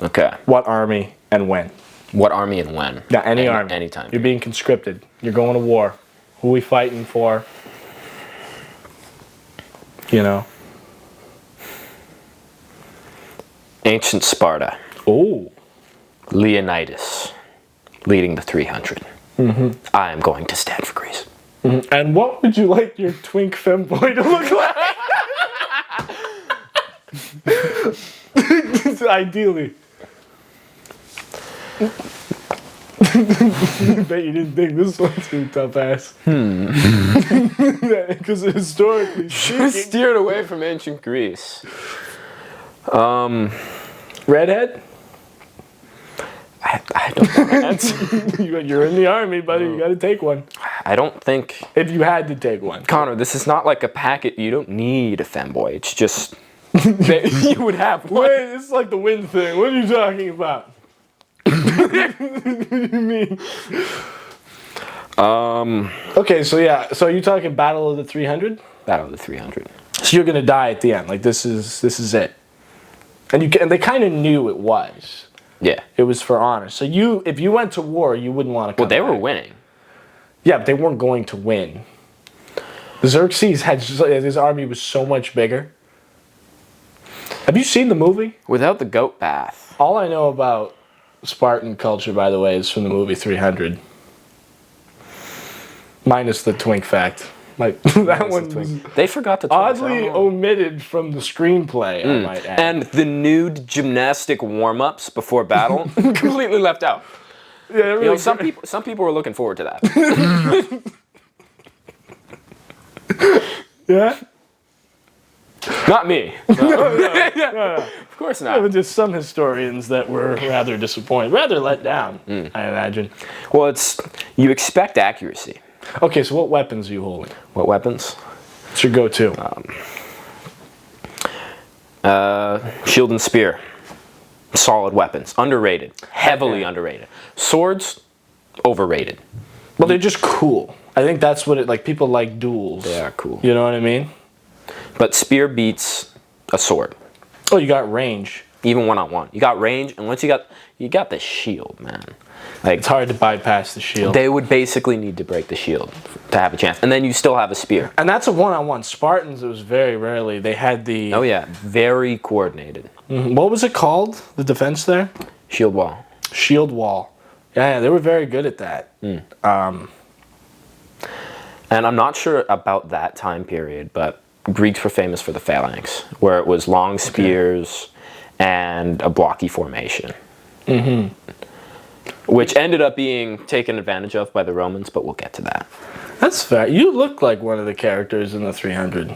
Speaker 2: Okay.
Speaker 1: What army and when?
Speaker 2: What army and when?
Speaker 1: Yeah, any army.
Speaker 2: Anytime.
Speaker 1: You're being conscripted. You're going to war. Who are we fighting for? You know.
Speaker 2: Ancient Sparta.
Speaker 1: Oh.
Speaker 2: Leonidas leading the 300. Mm-hmm. I am going to stand for Greece.
Speaker 1: Mm-hmm. And what would you like your twink femboy to look like? Ideally. Bet you didn't think this one too tough ass. Because historically speaking.
Speaker 2: Steered away from ancient Greece.
Speaker 1: Redhead?
Speaker 2: I don't know an answer.
Speaker 1: You're in the army, buddy. You gotta take one.
Speaker 2: I don't think...
Speaker 1: If you had to take one.
Speaker 2: Connor, this is not like a packet. You don't need a femboy. It's just... that you would have one.
Speaker 1: Wait, it's like the wind thing. What are you talking about? What do you mean? Okay, so yeah. So are you talking Battle of the 300?
Speaker 2: Battle of the 300.
Speaker 1: So you're gonna die at the end. Like this is it. and they kind of knew it was.
Speaker 2: Yeah.
Speaker 1: It was for honor. So if you went to war, you wouldn't want to come
Speaker 2: Well, they were
Speaker 1: back.
Speaker 2: winning.
Speaker 1: Yeah, but they weren't going to win. Xerxes his army was so much bigger. Have you seen the movie?
Speaker 2: Without the goat bath.
Speaker 1: All I know about Spartan culture, by the way, is from the movie 300. Minus the twink fact. Like that one was
Speaker 2: They forgot the twinks.
Speaker 1: oddly omitted from the screenplay, I might add.
Speaker 2: And the nude gymnastic warm-ups before battle completely left out.
Speaker 1: Yeah, really,
Speaker 2: You know, some people were looking forward to that.
Speaker 1: yeah.
Speaker 2: Not me. Of course
Speaker 1: There
Speaker 2: not.
Speaker 1: were just some historians that were rather disappointed, rather let down, I imagine.
Speaker 2: Well, you expect accuracy.
Speaker 1: Okay, so what weapons are you holding?
Speaker 2: What weapons?
Speaker 1: What's your go-to?
Speaker 2: Shield and spear. Solid weapons. Underrated. Heavily underrated. Swords, overrated.
Speaker 1: Well, they're just cool. I think that's what people like duels.
Speaker 2: They are cool.
Speaker 1: You know what I mean?
Speaker 2: But spear beats a sword.
Speaker 1: Oh, you got range.
Speaker 2: Even one-on-one. You got range, and once you got the shield, man. Like,
Speaker 1: It's hard to bypass the shield.
Speaker 2: they would basically need to break the shield to have a chance. And then you still have a spear.
Speaker 1: And that's a one-on-one. Spartans, it was very rarely. They had the...
Speaker 2: Oh yeah, very coordinated.
Speaker 1: What was it called? The defense there?
Speaker 2: Shield wall.
Speaker 1: Shield wall. Yeah, they were very good at that.
Speaker 2: And I'm not sure about that time period, but Greeks were famous for the phalanx, where it was long spears and a blocky formation. Which ended up being taken advantage of by the Romans, but we'll get to that.
Speaker 1: That's fair. You look like one of the characters in the 300.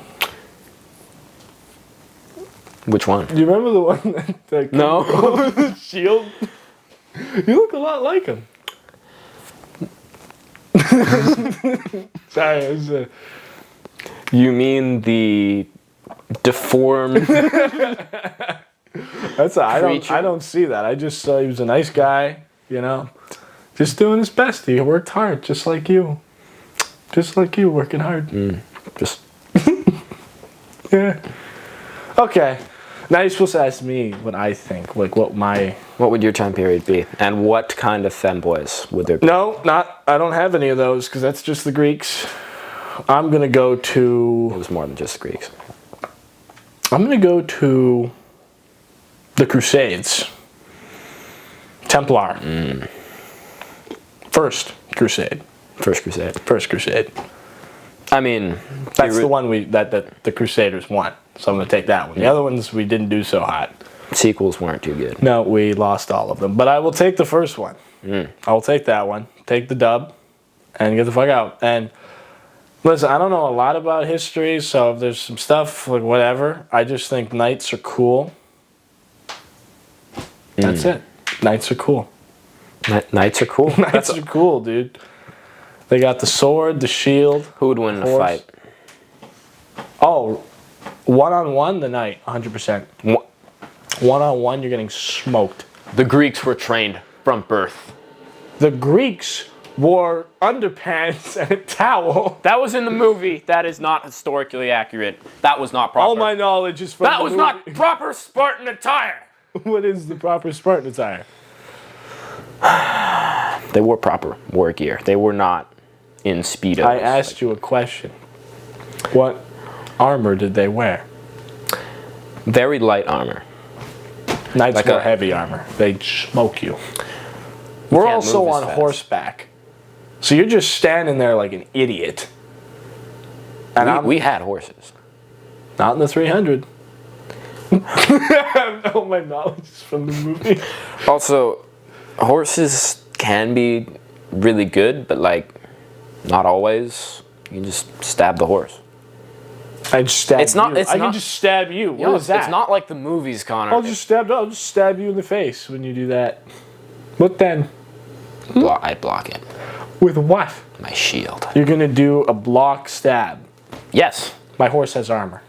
Speaker 2: Which one?
Speaker 1: Do you remember the one that
Speaker 2: No.
Speaker 1: with the shield? You look a lot like him. Sorry, it was
Speaker 2: You mean the deformed...
Speaker 1: I don't see that. I just saw he was a nice guy, you know. Just doing his best. He worked hard, just like you. Just like you, working hard.
Speaker 2: Just
Speaker 1: Yeah. Okay. Now you're supposed to ask me what I think, like what
Speaker 2: what would your time period be? And what kind of femboys would there be?
Speaker 1: No, I don't have any of those because that's just the Greeks. I'm gonna go
Speaker 2: It
Speaker 1: to.
Speaker 2: was more than just the Greeks.
Speaker 1: I'm gonna go to the Crusades. Templar. First Crusade.
Speaker 2: First Crusade.
Speaker 1: First Crusade.
Speaker 2: I mean,
Speaker 1: That's the one that the Crusaders won. So I'm gonna take that one. The other ones we didn't do so hot.
Speaker 2: sequels weren't too good.
Speaker 1: No, we lost all of them. But I will take the first one. I will take that one. Take the dub, and get the fuck out. And listen, I don't know a lot about history, so if there's some stuff like whatever, I just think knights are cool. That's it. Knights are cool.
Speaker 2: Knights are cool.
Speaker 1: Knights are cool, dude. They got the sword, the shield.
Speaker 2: Who would win in a
Speaker 1: Horse.
Speaker 2: fight?
Speaker 1: Oh, one-on-one, the knight, 100%. One-on-one, you're getting smoked.
Speaker 2: The Greeks were trained from birth.
Speaker 1: The Greeks wore underpants and a towel.
Speaker 2: That was in the movie. That is not historically accurate. That was not proper.
Speaker 1: All my knowledge is from
Speaker 2: that
Speaker 1: the
Speaker 2: was
Speaker 1: movie.
Speaker 2: not proper Spartan attire.
Speaker 1: What is the proper Spartan attire?
Speaker 2: They wore proper war gear. They were not in Speedos.
Speaker 1: I asked you a question. What armor did they wear?
Speaker 2: Very light armor.
Speaker 1: Knights
Speaker 2: Like
Speaker 1: wear
Speaker 2: a-
Speaker 1: heavy armor. They smoke you. We're
Speaker 2: can't
Speaker 1: also
Speaker 2: move as
Speaker 1: on
Speaker 2: fast.
Speaker 1: horseback. So you're just standing there like an idiot. And
Speaker 2: We had horses.
Speaker 1: not in the 300. I have all my knowledge is from the movie.
Speaker 2: Also, horses can be really good, but like, not always. You can just stab the horse.
Speaker 1: I just stab
Speaker 2: It's not-
Speaker 1: you.
Speaker 2: it's
Speaker 1: I can
Speaker 2: not-
Speaker 1: just stab you. What
Speaker 2: No,
Speaker 1: is that?
Speaker 2: It's not like the movies, Connor.
Speaker 1: I'll just stab you in the face when you do that. What then?
Speaker 2: I'd block it.
Speaker 1: With what?
Speaker 2: My shield.
Speaker 1: You're gonna do a block stab.
Speaker 2: Yes,
Speaker 1: My horse has armor.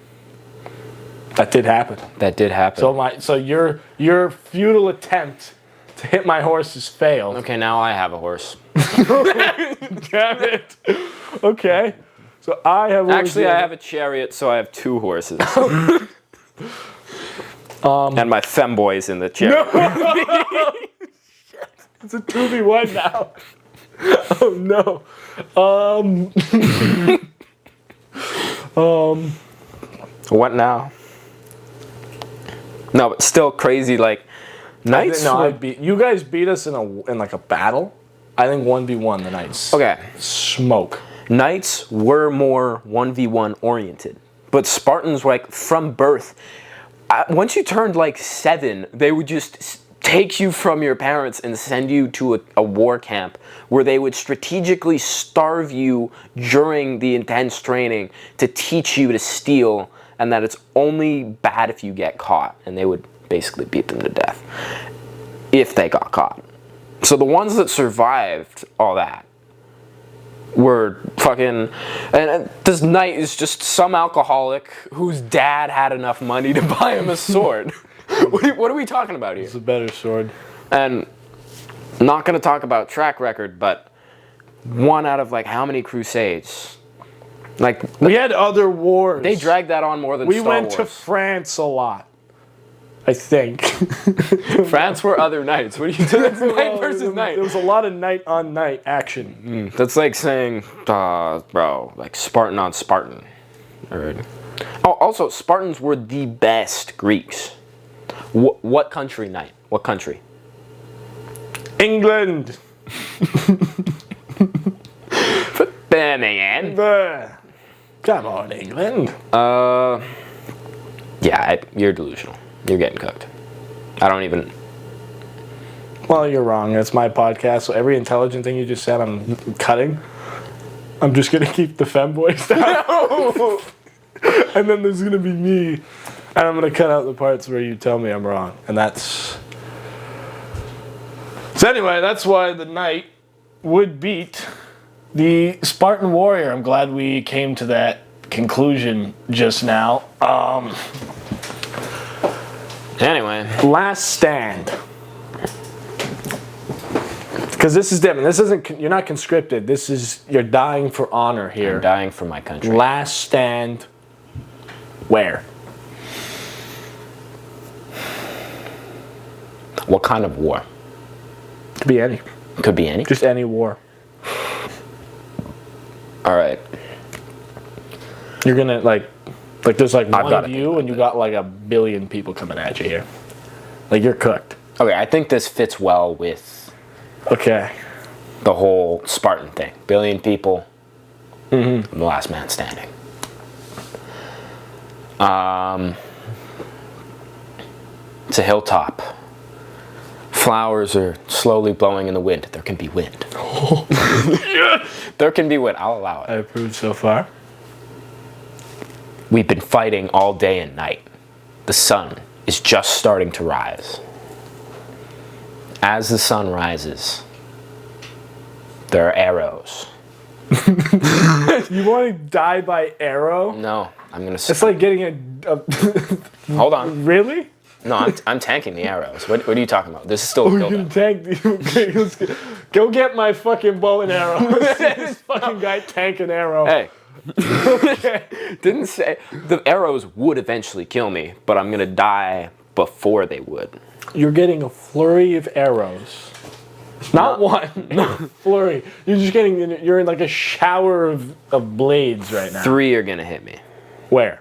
Speaker 1: That did happen.
Speaker 2: that did happen.
Speaker 1: So your futile attempt to hit my horse has failed.
Speaker 2: Okay, now I have a horse.
Speaker 1: Damn it. Okay. So I have
Speaker 2: Actually, I have a chariot, so I have two horses. And my femboys in the chair.
Speaker 1: It's a 2v1 now. Oh no.
Speaker 2: What now? No, but still crazy. Like Knights.
Speaker 1: You guys beat us in like a battle. I think 1v1 the Knights.
Speaker 2: Okay.
Speaker 1: Smoke.
Speaker 2: Knights were more 1v1 oriented, but Spartans were like from birth. Once you turned like 7, they would just take you from your parents and send you to a war camp where they would strategically starve you during the intense training to teach you to steal, and that it's only bad if you get caught, and they would basically beat them to death if they got caught. So the ones that survived all that were fucking, and this knight is just some alcoholic whose dad had enough money to buy him a sword. What are we talking about here?
Speaker 1: It's a better sword.
Speaker 2: And not going to talk about track record, but 1 out of like how many crusades? Like
Speaker 1: we had other wars.
Speaker 2: They dragged that on more than
Speaker 1: we
Speaker 2: Star
Speaker 1: went
Speaker 2: Wars.
Speaker 1: to France a lot, I think.
Speaker 2: France were other knights. What are you doing? Knight versus knight.
Speaker 1: There was a lot of knight on knight action.
Speaker 2: That's like saying, bro, like Spartan on Spartan. Oh, also, Spartans were the best Greeks. What country knight? What country?
Speaker 1: England.
Speaker 2: Birmingham.
Speaker 1: Come on, England.
Speaker 2: Yeah, you're delusional. You're getting cooked. I don't even.
Speaker 1: Well, you're wrong. It's my podcast, so every intelligent thing you just said, I'm cutting. I'm just gonna keep the femboys down. And then there's gonna be me, and I'm gonna cut out the parts where you tell me I'm wrong. And that's. So anyway, that's why the knight would beat the Spartan warrior. I'm glad we came to that conclusion just now.
Speaker 2: Anyway.
Speaker 1: Last stand. Because this is different. This isn't. You're not conscripted. This is you're dying for honor here.
Speaker 2: I'm dying for my country.
Speaker 1: Last stand. Where?
Speaker 2: What kind of war?
Speaker 1: Could be any.
Speaker 2: Could be any.
Speaker 1: Just any war.
Speaker 2: All right.
Speaker 1: You're gonna like there's like
Speaker 2: I've
Speaker 1: one
Speaker 2: gotta
Speaker 1: of
Speaker 2: think
Speaker 1: you,
Speaker 2: about
Speaker 1: and you got like a billion people coming at you here. Like you're cooked.
Speaker 2: Okay, I think this fits well with
Speaker 1: Okay.
Speaker 2: the whole Spartan thing. Billion people.
Speaker 1: Mm-hmm.
Speaker 2: I'm the last man standing. It's a hilltop. Flowers are slowly blowing in the wind. There can be wind. There can be wind. I'll allow it.
Speaker 1: I approve so far.
Speaker 2: We've been fighting all day and night. The sun is just starting to rise. As the sun rises, there are arrows.
Speaker 1: You want to die by arrow?
Speaker 2: No, I'm gonna.
Speaker 1: It's like getting a
Speaker 2: Hold on.
Speaker 1: really?
Speaker 2: No, I'm tanking the arrows. What are you talking about? This is still a
Speaker 1: You
Speaker 2: build-up.
Speaker 1: can tank the. Okay, go get my fucking bow and arrow. This fucking guy tank an arrow.
Speaker 2: Hey. Didn't say the arrows would eventually kill me, but I'm gonna die before they would.
Speaker 1: You're getting a flurry of arrows. Not one. Flurry. You're just getting. You're in like a shower of blades right now.
Speaker 2: 3 are gonna hit me
Speaker 1: Where?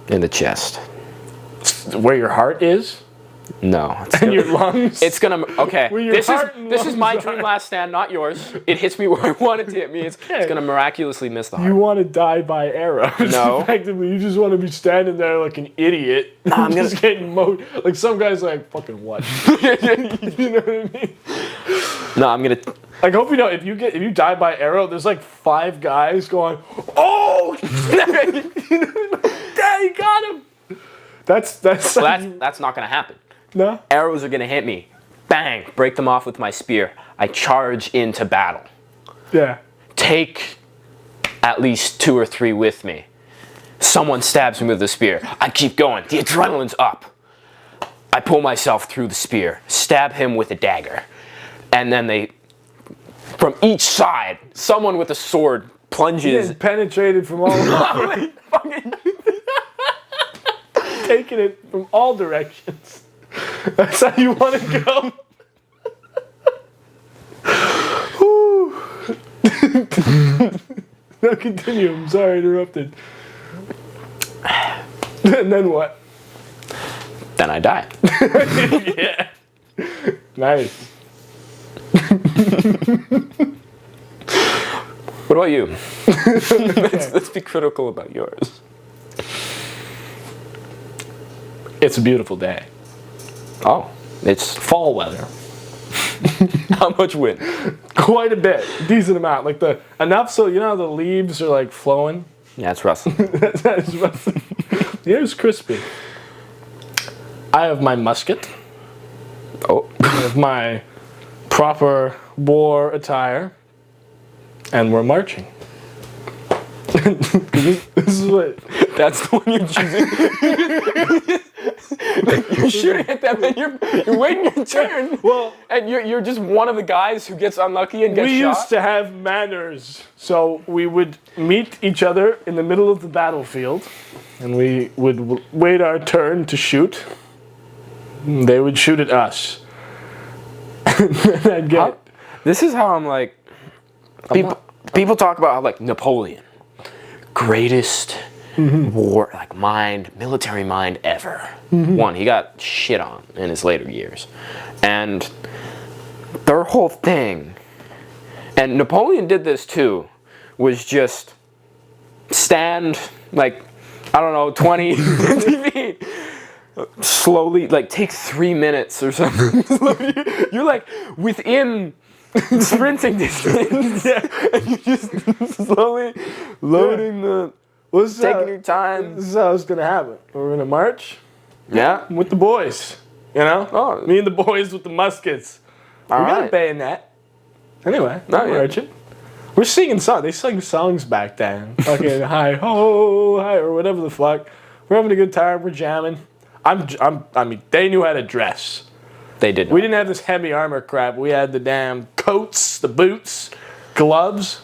Speaker 2: in the chest.
Speaker 1: Where your heart is?
Speaker 2: No, it's
Speaker 1: And
Speaker 2: gonna,
Speaker 1: your lungs?
Speaker 2: it's gonna. Okay,
Speaker 1: Where your
Speaker 2: this
Speaker 1: heart and
Speaker 2: is my
Speaker 1: lungs
Speaker 2: dream
Speaker 1: are.
Speaker 2: last stand, not yours. It hits me where I want it to hit me. It's gonna miraculously miss the heart.
Speaker 1: You want to die by arrows.
Speaker 2: No.
Speaker 1: Effectively, you just want to be standing there like an idiot.
Speaker 2: I'm
Speaker 1: just getting mowed. Like some guys like, fucking what? You know what I mean?
Speaker 2: No, I'm gonna.
Speaker 1: Like, hope you know, if you die by arrow, there's like 5 guys going, oh! Yeah, you got him! That's
Speaker 2: That's not gonna happen.
Speaker 1: no?
Speaker 2: Arrows are gonna hit me. Bang! Break them off with my spear. I charge into battle.
Speaker 1: Yeah.
Speaker 2: Take at least 2 or 3 with me. Someone stabs me with a spear. I keep going. The adrenaline's up. I pull myself through the spear, stab him with a dagger, and then from each side, someone with a sword plunges.
Speaker 1: Getting penetrated from all over. taking it from all directions. That's how you want to go. Whew. No, continue. I'm sorry I interrupted. And then what?
Speaker 2: Then I die.
Speaker 1: Yeah. Nice.
Speaker 2: What about you? Let's be critical about yours.
Speaker 1: It's a beautiful day.
Speaker 2: Oh, it's
Speaker 1: Fall weather.
Speaker 2: how much wind?
Speaker 1: Quite a bit. Decent amount. Like enough so you know how the leaves are like flowing?
Speaker 2: Yeah, it's rustling.
Speaker 1: That is rough. The air's crispy. I have my musket.
Speaker 2: Oh,
Speaker 1: I have my proper war attire. And we're marching. This is what.
Speaker 2: that's the one you're choosing. You're shooting at them, and you're waiting your turn.
Speaker 1: Well,
Speaker 2: And you're just one of the guys who gets unlucky and gets
Speaker 1: we
Speaker 2: shot.
Speaker 1: used to have manners. So we would meet each other in the middle of the battlefield. And we would wait our turn to shoot. They would shoot at us. And I'd get.
Speaker 2: This is how I'm like. People talk about how like Napoleon, greatest war like military mind ever. One, he got shit on in his later years, and their whole thing. And Napoleon did this too, was just stand like I don't know 20, 50 feet. Slowly, like take 3 minutes or something. You're like within sprinting distance, yeah, and you're just slowly loading taking your time.
Speaker 1: This is how it's gonna happen. We're gonna march
Speaker 2: Yeah.
Speaker 1: with the boys. You know?
Speaker 2: Oh.
Speaker 1: Me and the boys with the muskets. We got a
Speaker 2: right.
Speaker 1: bayonet. Anyway,
Speaker 2: Oh,
Speaker 1: we're
Speaker 2: yeah.
Speaker 1: marching. We're singing songs. They sang songs back then. Fucking hi ho, hi, or whatever the fuck. We're having a good time. We're jamming. I mean, they knew how to dress.
Speaker 2: They did.
Speaker 1: We didn't have this heavy armor crap. We had the damn coats, the boots, gloves.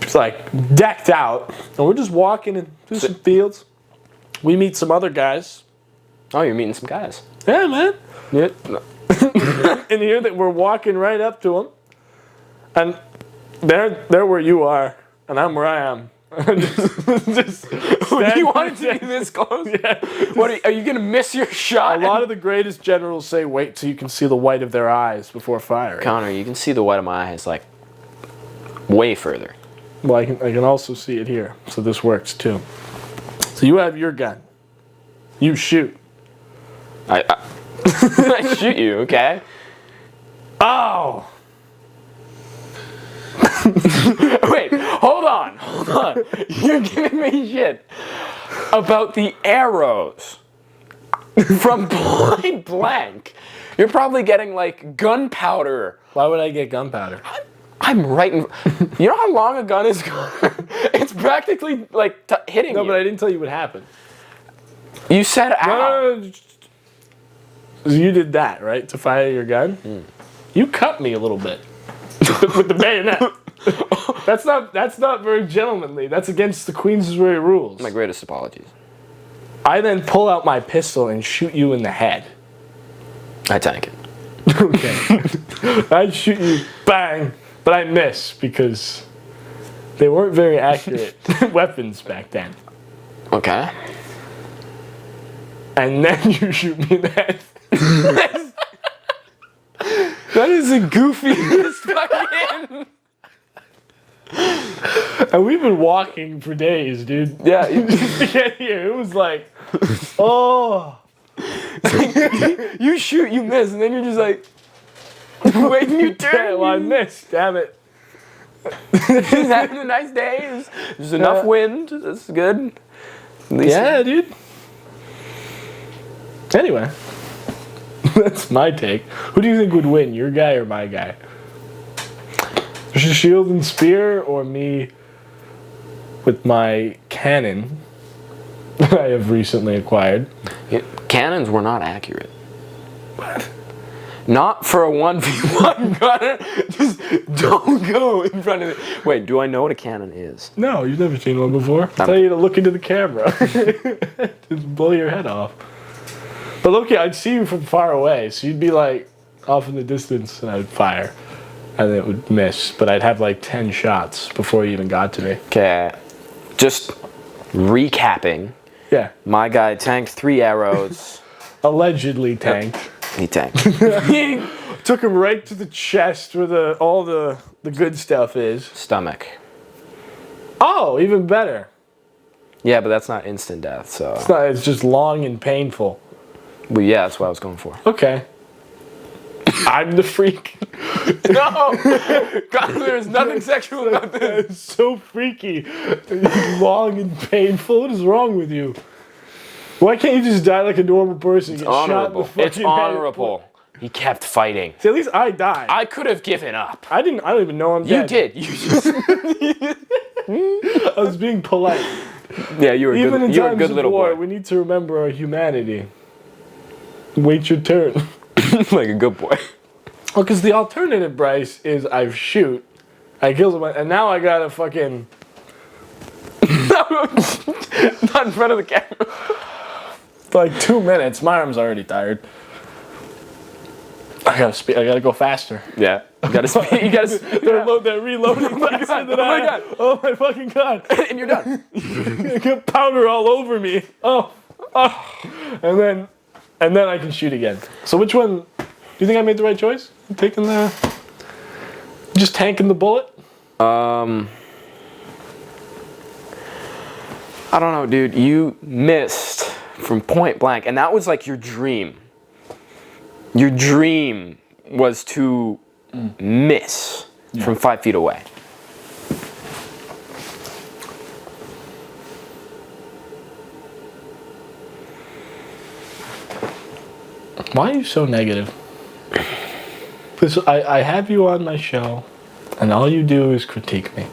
Speaker 1: It's like decked out. And we're just walking through some fields. We meet some other guys.
Speaker 2: Oh, you're meeting some guys.
Speaker 1: Yeah, man.
Speaker 2: Yeah.
Speaker 1: And here that we're walking right up to them. And they're where you are. And I'm where I am. just
Speaker 2: You wanted to be this close?
Speaker 1: Yeah.
Speaker 2: What are you gonna miss your shot?
Speaker 1: A lot of the greatest generals say, wait till you can see the white of their eyes before firing.
Speaker 2: Connor, you can see the white of my eyes like way further.
Speaker 1: Well, I can also see it here, so this works too. So you have your gun. You shoot.
Speaker 2: I I shoot you, okay?
Speaker 1: Oh!
Speaker 2: Wait, hold on. You're giving me shit about the arrows from point blank. You're probably getting like gunpowder.
Speaker 1: Why would I get gunpowder?
Speaker 2: I'm right in. You know how long a gun is? It's practically like hitting
Speaker 1: No,
Speaker 2: you.
Speaker 1: but I didn't tell you what happened.
Speaker 2: You said ow.
Speaker 1: No. So you did that, right? To fire your gun? You cut me a little bit. With the bayonet. That's not very gentlemanly. That's against the Queensbury rules.
Speaker 2: My greatest apologies.
Speaker 1: I then pull out my pistol and shoot you in the head.
Speaker 2: I tank it.
Speaker 1: Okay. I shoot you, bang, but I miss because they weren't very accurate weapons back then.
Speaker 2: Okay.
Speaker 1: And then you shoot me in the head.
Speaker 2: That is the goofiest fucking.
Speaker 1: And we've been walking for days, dude.
Speaker 2: Yeah.
Speaker 1: To get here, it was like, oh.
Speaker 2: You shoot, you miss, and then you're just like, waiting your turn.
Speaker 1: Yeah, well, I missed, damn it.
Speaker 2: Just having a nice day. There's enough wind. That's good. At least
Speaker 1: Yeah, dude. Anyway, that's my take. Who do you think would win, your guy or my guy? Shield and spear, or me with my cannon that I have recently acquired?
Speaker 2: Cannons were not accurate.
Speaker 1: What?
Speaker 2: Not for a 1v1, Connor. Just don't go in front of it. Wait, do I know what a cannon is?
Speaker 1: No, you've never seen one before. I tell you to look into the camera. Just blow your head off. But look, I'd see you from far away, so you'd be like off in the distance, and I'd fire, and it would miss. But I'd have like 10 shots before you even got to me.
Speaker 2: Okay, just recapping.
Speaker 1: Yeah,
Speaker 2: My guy tanked 3 arrows.
Speaker 1: allegedly tanked.
Speaker 2: He tanked.
Speaker 1: Took him right to the chest where all the good stuff is.
Speaker 2: Stomach.
Speaker 1: Oh, even better.
Speaker 2: Yeah, but that's not instant death, so.
Speaker 1: It's just long and painful.
Speaker 2: But yeah, that's what I was going for.
Speaker 1: Okay. I'm the freak.
Speaker 2: No! God, there's nothing sexual about this.
Speaker 1: It's so freaky. Long and painful. What is wrong with you? Why can't you just die like a normal person? Get shot in the
Speaker 2: Honorable.
Speaker 1: fucking
Speaker 2: It's
Speaker 1: head?
Speaker 2: honorable. He kept fighting.
Speaker 1: See, at least I died.
Speaker 2: I could have given up.
Speaker 1: I don't even know I'm
Speaker 2: You
Speaker 1: dead.
Speaker 2: did. You just,
Speaker 1: I was being polite.
Speaker 2: yeah, you were
Speaker 1: Even
Speaker 2: good.
Speaker 1: in
Speaker 2: You were a
Speaker 1: times
Speaker 2: good
Speaker 1: of
Speaker 2: little
Speaker 1: war,
Speaker 2: boy.
Speaker 1: we need to remember our humanity. Wait your turn.
Speaker 2: Like a good boy.
Speaker 1: Well, because the alternative, Bryce, is I shoot, I kill someone, and now I gotta fucking...
Speaker 2: Not in front of the camera.
Speaker 1: For like 2 minutes. My arm's already tired. I gotta go faster.
Speaker 2: Yeah. You gotta speed. You gotta.
Speaker 1: They're reloading faster than
Speaker 2: Oh my
Speaker 1: I
Speaker 2: God.
Speaker 1: am. Oh my fucking god.
Speaker 2: And you're done.
Speaker 1: I got powder all over me. Oh. And then I can shoot again. So which one, do you think I made the right choice? Just tanking the bullet?
Speaker 2: I don't know, dude. You missed from point blank, and that was like your dream. Your dream was to miss from 5 feet away.
Speaker 1: Why are you so negative? Because I have you on my show, and all you do is critique me.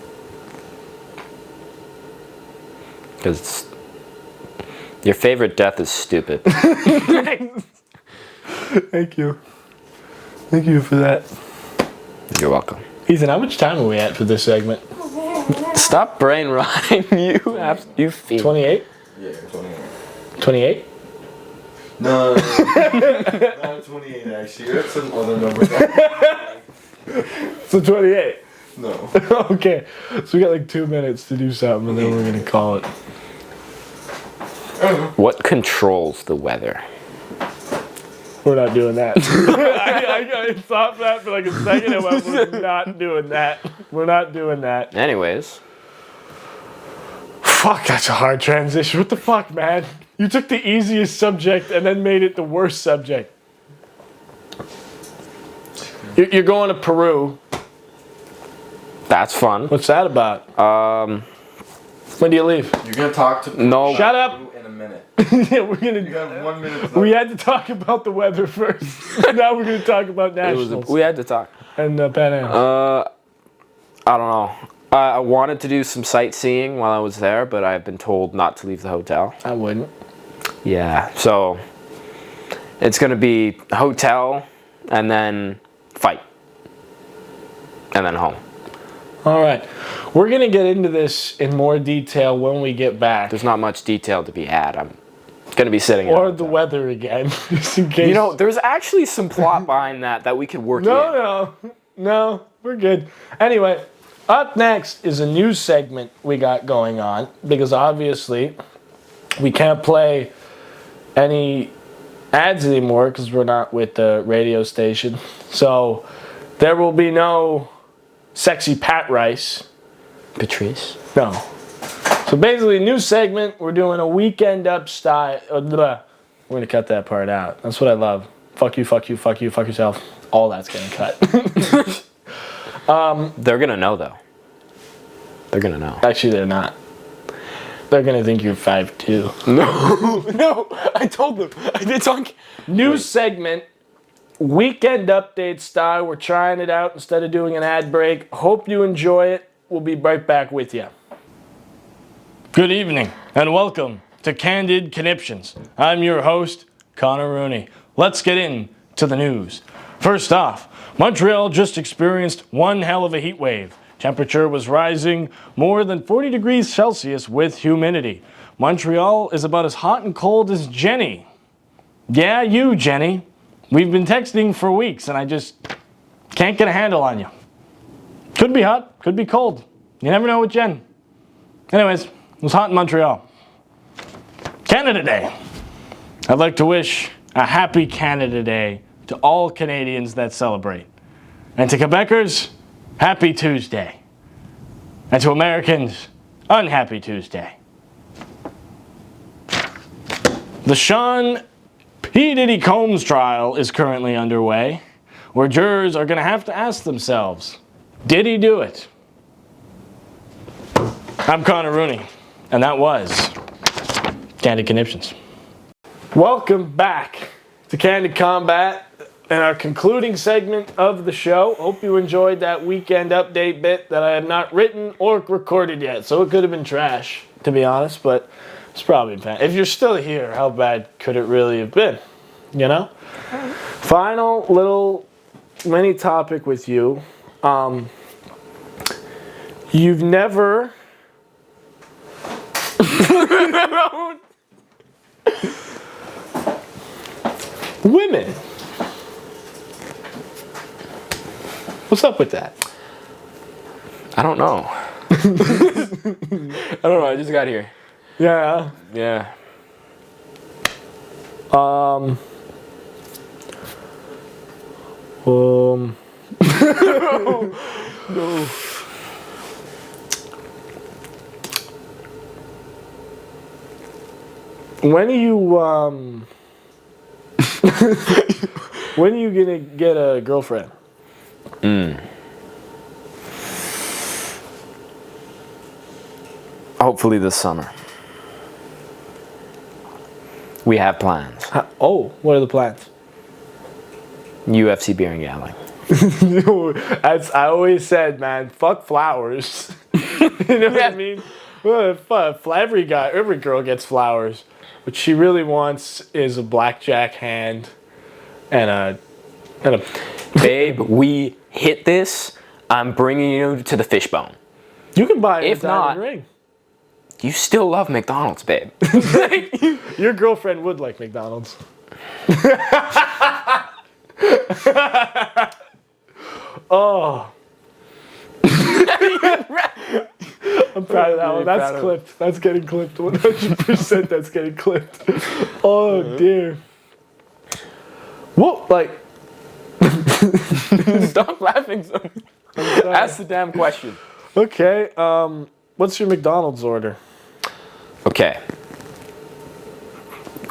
Speaker 2: Because your favorite death is stupid.
Speaker 1: Thank you. Thank you for that.
Speaker 2: You're welcome.
Speaker 1: Ethan, how much time are we at for this segment?
Speaker 2: Stop brain rotting, you fiend.
Speaker 1: 28?
Speaker 4: Yeah, 28.
Speaker 1: 28?
Speaker 4: No, not 28 actually. That's some other number.
Speaker 1: So 28.
Speaker 4: No.
Speaker 1: Okay. So we got like 2 minutes to do something, and then we're gonna call it.
Speaker 2: What controls the weather?
Speaker 1: We're not doing that. I thought that for like a second and went, we're not doing that. We're not doing that.
Speaker 2: Anyways.
Speaker 1: Fuck, that's a hard transition. What the fuck, man? You took the easiest subject and then made it the worst subject. You're going to Peru.
Speaker 2: That's fun.
Speaker 1: What's that about? When do you leave?
Speaker 4: You're gonna talk to
Speaker 2: No.
Speaker 1: Shut up.
Speaker 4: in a minute.
Speaker 1: Yeah, we're gonna.
Speaker 4: You got 1 minute.
Speaker 1: We had to talk about the weather first. Now we're gonna talk about nationals
Speaker 2: We had to talk.
Speaker 1: and Pan Am.
Speaker 2: I don't know. I wanted to do some sightseeing while I was there, but I've been told not to leave the hotel.
Speaker 1: I wouldn't.
Speaker 2: Yeah, so it's gonna be hotel and then fight and then home.
Speaker 1: All right, we're gonna get into this in more detail when we get back.
Speaker 2: There's not much detail to be had. I'm gonna be sitting in a
Speaker 1: Or
Speaker 2: hotel.
Speaker 1: the weather again, just in case.
Speaker 2: You know, there's actually some plot behind that we could work in.
Speaker 1: No, we're good. Anyway, up next is a news segment we got going on, because obviously we can't play any ads anymore because we're not with the radio station. So there will be no sexy Pat Rice.
Speaker 2: Patrice?
Speaker 1: No. So basically, new segment, we're doing a weekend up style. We're going to cut that part out. That's what I love. Fuck you, fuck you, fuck you, fuck yourself. All that's getting cut.
Speaker 2: They're gonna know though. They're gonna know.
Speaker 1: Actually, they're not. They're going to think you're 5'2".
Speaker 2: No, I told them. I did talk.
Speaker 1: New segment, weekend update style. We're trying it out instead of doing an ad break. Hope you enjoy it. We'll be right back with you. Good evening and welcome to Candid Conniptions. I'm your host, Connor Rooney. Let's get into the news. First off, Montreal just experieed one hell of a heat wave. Temperature was rising more than 40 degrees Celsius with humidity. Montreal is about as hot and cold as Jenny. Yeah, you, Jenny. We've been texting for weeks and I just can't get a handle on you. Could be hot, could be cold. You never know with Jen. Anyways, it was hot in Montreal. Canada Day. I'd like to wish a happy Canada Day to all Canadians that celebrate. And to Quebecers, happy Tuesday. And to Americans, unhappy Tuesday. The Sean P. Diddy Combs trial is currently underway, where jurors are going to have to ask themselves, did he do it? I'm Connor Rooney, and that was Candid Conniptions. Welcome back to Candid Combat and our concluding segment of the show. Hope you enjoyed that weekend update bit that I have not written or recorded yet, so it could have been trash, to be honest, but it's probably bad. If you're still here, how bad could it really have been? You know? Final little mini topic with you. You've never... Women. What's up with that?
Speaker 2: I don't know. I don't know. I just got here.
Speaker 1: Yeah.
Speaker 2: Yeah.
Speaker 1: No. When are you when are you gonna get a girlfriend?
Speaker 2: Hopefully this summer. We have plans.
Speaker 1: Oh, what are the plans?
Speaker 2: UFC beer and gambling.
Speaker 1: As I always said, man, fuck flowers. You know what I mean? Well, every girl gets flowers. What she really wants is a blackjack hand and a.
Speaker 2: Babe, we hit this. I'm bringing you to the Fishbone.
Speaker 1: You can buy a
Speaker 2: If
Speaker 1: diamond
Speaker 2: not-
Speaker 1: ring.
Speaker 2: You still love McDonald's, babe.
Speaker 1: Your girlfriend would like McDonald's. Oh. I'm proud of that one. That's clipped. That's getting clipped. 100% that's getting clipped. Oh, dear. What? Like.
Speaker 2: Stop laughing. Ask the damn question.
Speaker 1: Okay. What's your McDonald's order?
Speaker 2: Okay.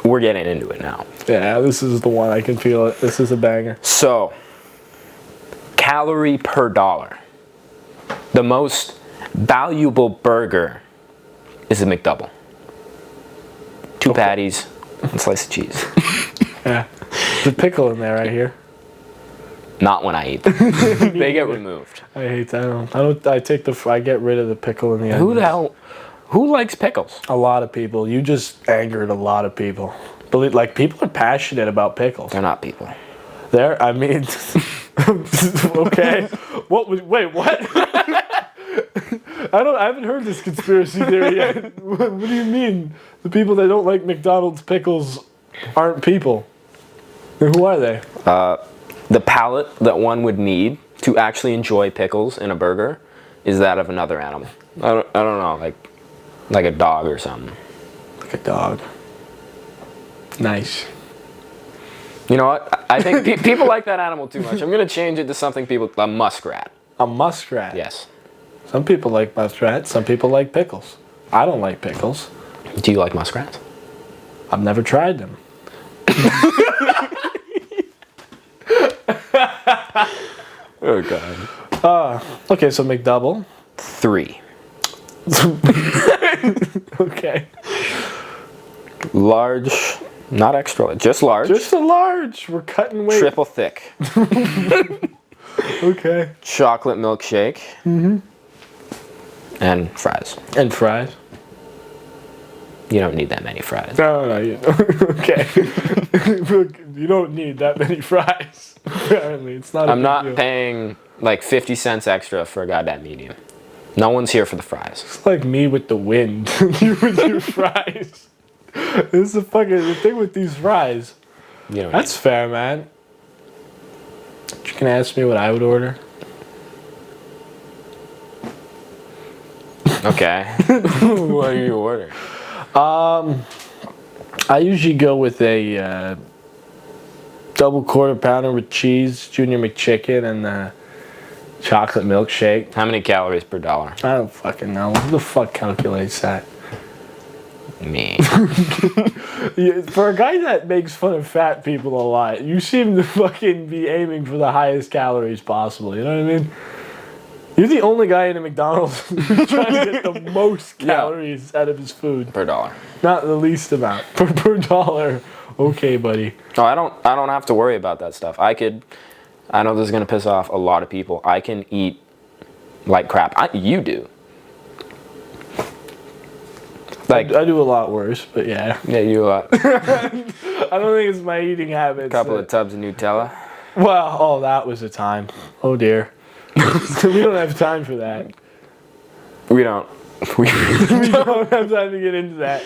Speaker 2: We're getting into it now.
Speaker 1: Yeah, this is the one. I can feel it. This is a banger.
Speaker 2: So, calorie per dollar. The most valuable burger is a McDouble. Two patties, and slice of cheese.
Speaker 1: Yeah. There's a pickle in there right here.
Speaker 2: Not when I eat them. They get removed.
Speaker 1: I hate that. I get rid of the pickle in the
Speaker 2: Who
Speaker 1: onions.
Speaker 2: the hell? Who likes pickles?
Speaker 1: A lot of people. You just angered a lot of people. Like, people are passionate about pickles.
Speaker 2: They're not people.
Speaker 1: I mean, okay. Wait, what? I haven't heard this conspiracy theory yet. What do you mean? The people that don't like McDonald's pickles aren't people? Then who are they?
Speaker 2: The palate that one would need to actually enjoy pickles in a burger is that of another animal. I don't know, like a dog or something.
Speaker 1: Like a dog. Nice.
Speaker 2: You know what? I think people like that animal too much. I'm gonna change it to something a muskrat.
Speaker 1: A muskrat?
Speaker 2: Yes.
Speaker 1: Some people like muskrats, some people like pickles. I don't like pickles.
Speaker 2: Do you like muskrats?
Speaker 1: I've never tried them.
Speaker 2: Oh God.
Speaker 1: Okay, so McDouble.
Speaker 2: 3.
Speaker 1: Okay.
Speaker 2: Large, not extra large, just large.
Speaker 1: Just a large. We're cutting weight.
Speaker 2: Triple thick.
Speaker 1: Okay.
Speaker 2: Chocolate milkshake. Mm-hmm. And fries.
Speaker 1: And fries.
Speaker 2: You don't need that many fries.
Speaker 1: No, you okay. Look, you don't need that many fries. Apparently, it's not.
Speaker 2: I'm not
Speaker 1: deal.
Speaker 2: paying like 50 cents extra for a goddamn medium. No one's here for the fries.
Speaker 1: It's like me with the wind. You with your fries. This is the thing with these fries.
Speaker 2: You don't
Speaker 1: That's fair, man. You can ask me what I would order.
Speaker 2: Okay. What do you order?
Speaker 1: I usually go with a double quarter pounder with cheese, Junior McChicken, and chocolate milkshake.
Speaker 2: How many calories per dollar?
Speaker 1: I don't fucking know. Who the fuck calculates that?
Speaker 2: Me.
Speaker 1: Yeah, for a guy that makes fun of fat people a lot, you seem to fucking be aiming for the highest calories possible. You know what I mean? You're the only guy in a McDonald's who's trying to get the most calories out of his food.
Speaker 2: Per dollar.
Speaker 1: Not the least amount. Per dollar. Okay, buddy.
Speaker 2: No, I don't have to worry about that stuff. I know this is gonna piss off a lot of people. I can eat like crap. You do. Like
Speaker 1: I do a lot worse, but yeah.
Speaker 2: Yeah, you
Speaker 1: I don't think it's my eating habits.
Speaker 2: a couple of tubs of Nutella.
Speaker 1: Well, that was a time. Oh dear. We don't have time for that.
Speaker 2: We don't.
Speaker 1: We don't have time to get into that.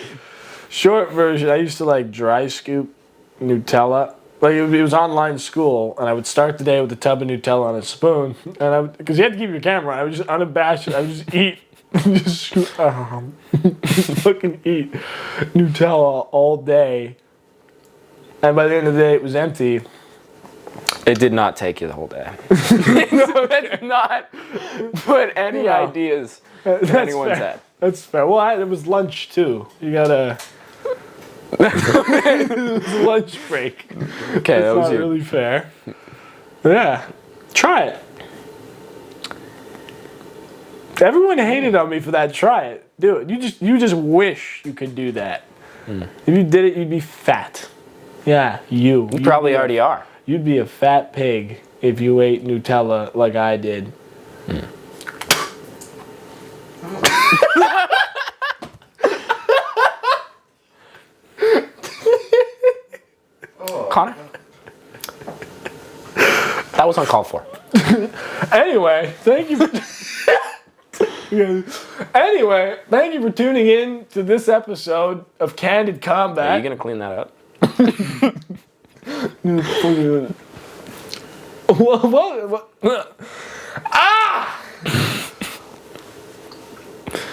Speaker 1: Short version, I used to like dry scoop Nutella. Like it was online school, and I would start the day with a tub of Nutella on a spoon, and because you had to keep your camera on, I would just unabashed. I would just eat, just fucking eat Nutella all day, and by the end of the day, it was empty.
Speaker 2: It did not take you the whole day. So let's not put any ideas in anyone's head.
Speaker 1: That's fair. Well, it was lunch too. You gotta. It was lunch break.
Speaker 2: Okay, that was
Speaker 1: not
Speaker 2: you.
Speaker 1: really fair. Yeah, try it. Everyone hated on me for that. Try it. Do it. You just wish you could do that. If you did it, you'd be fat. Yeah, you.
Speaker 2: You probably already are.
Speaker 1: You'd be a fat pig if you ate Nutella like I did.
Speaker 2: Connor? That was uncalled for.
Speaker 1: Anyway, thank you for tuning in to this episode of Candid Combat.
Speaker 2: Are you gonna clean that up?
Speaker 1: What?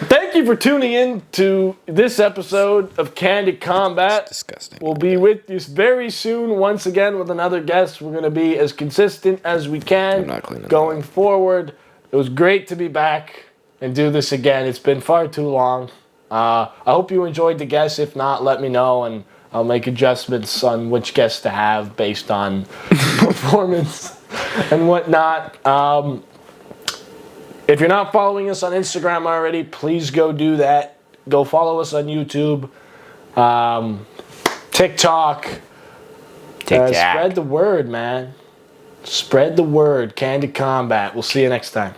Speaker 1: Thank you for tuning in to this episode of Candid Combat.
Speaker 2: Disgusting.
Speaker 1: We'll be with you very soon once again with another guest. We're going to be as consistent as we can
Speaker 2: I'm not cleaning
Speaker 1: going forward. It was great to be back and do this again. It's been far too long. I hope you enjoyed the guests. If not, let me know and I'll make adjustments on which guests to have based on performance and whatnot. If you're not following us on Instagram already, please go do that. Go follow us on YouTube, TikTok. Spread the word, man. Spread the word. Candid Combat. We'll see you next time.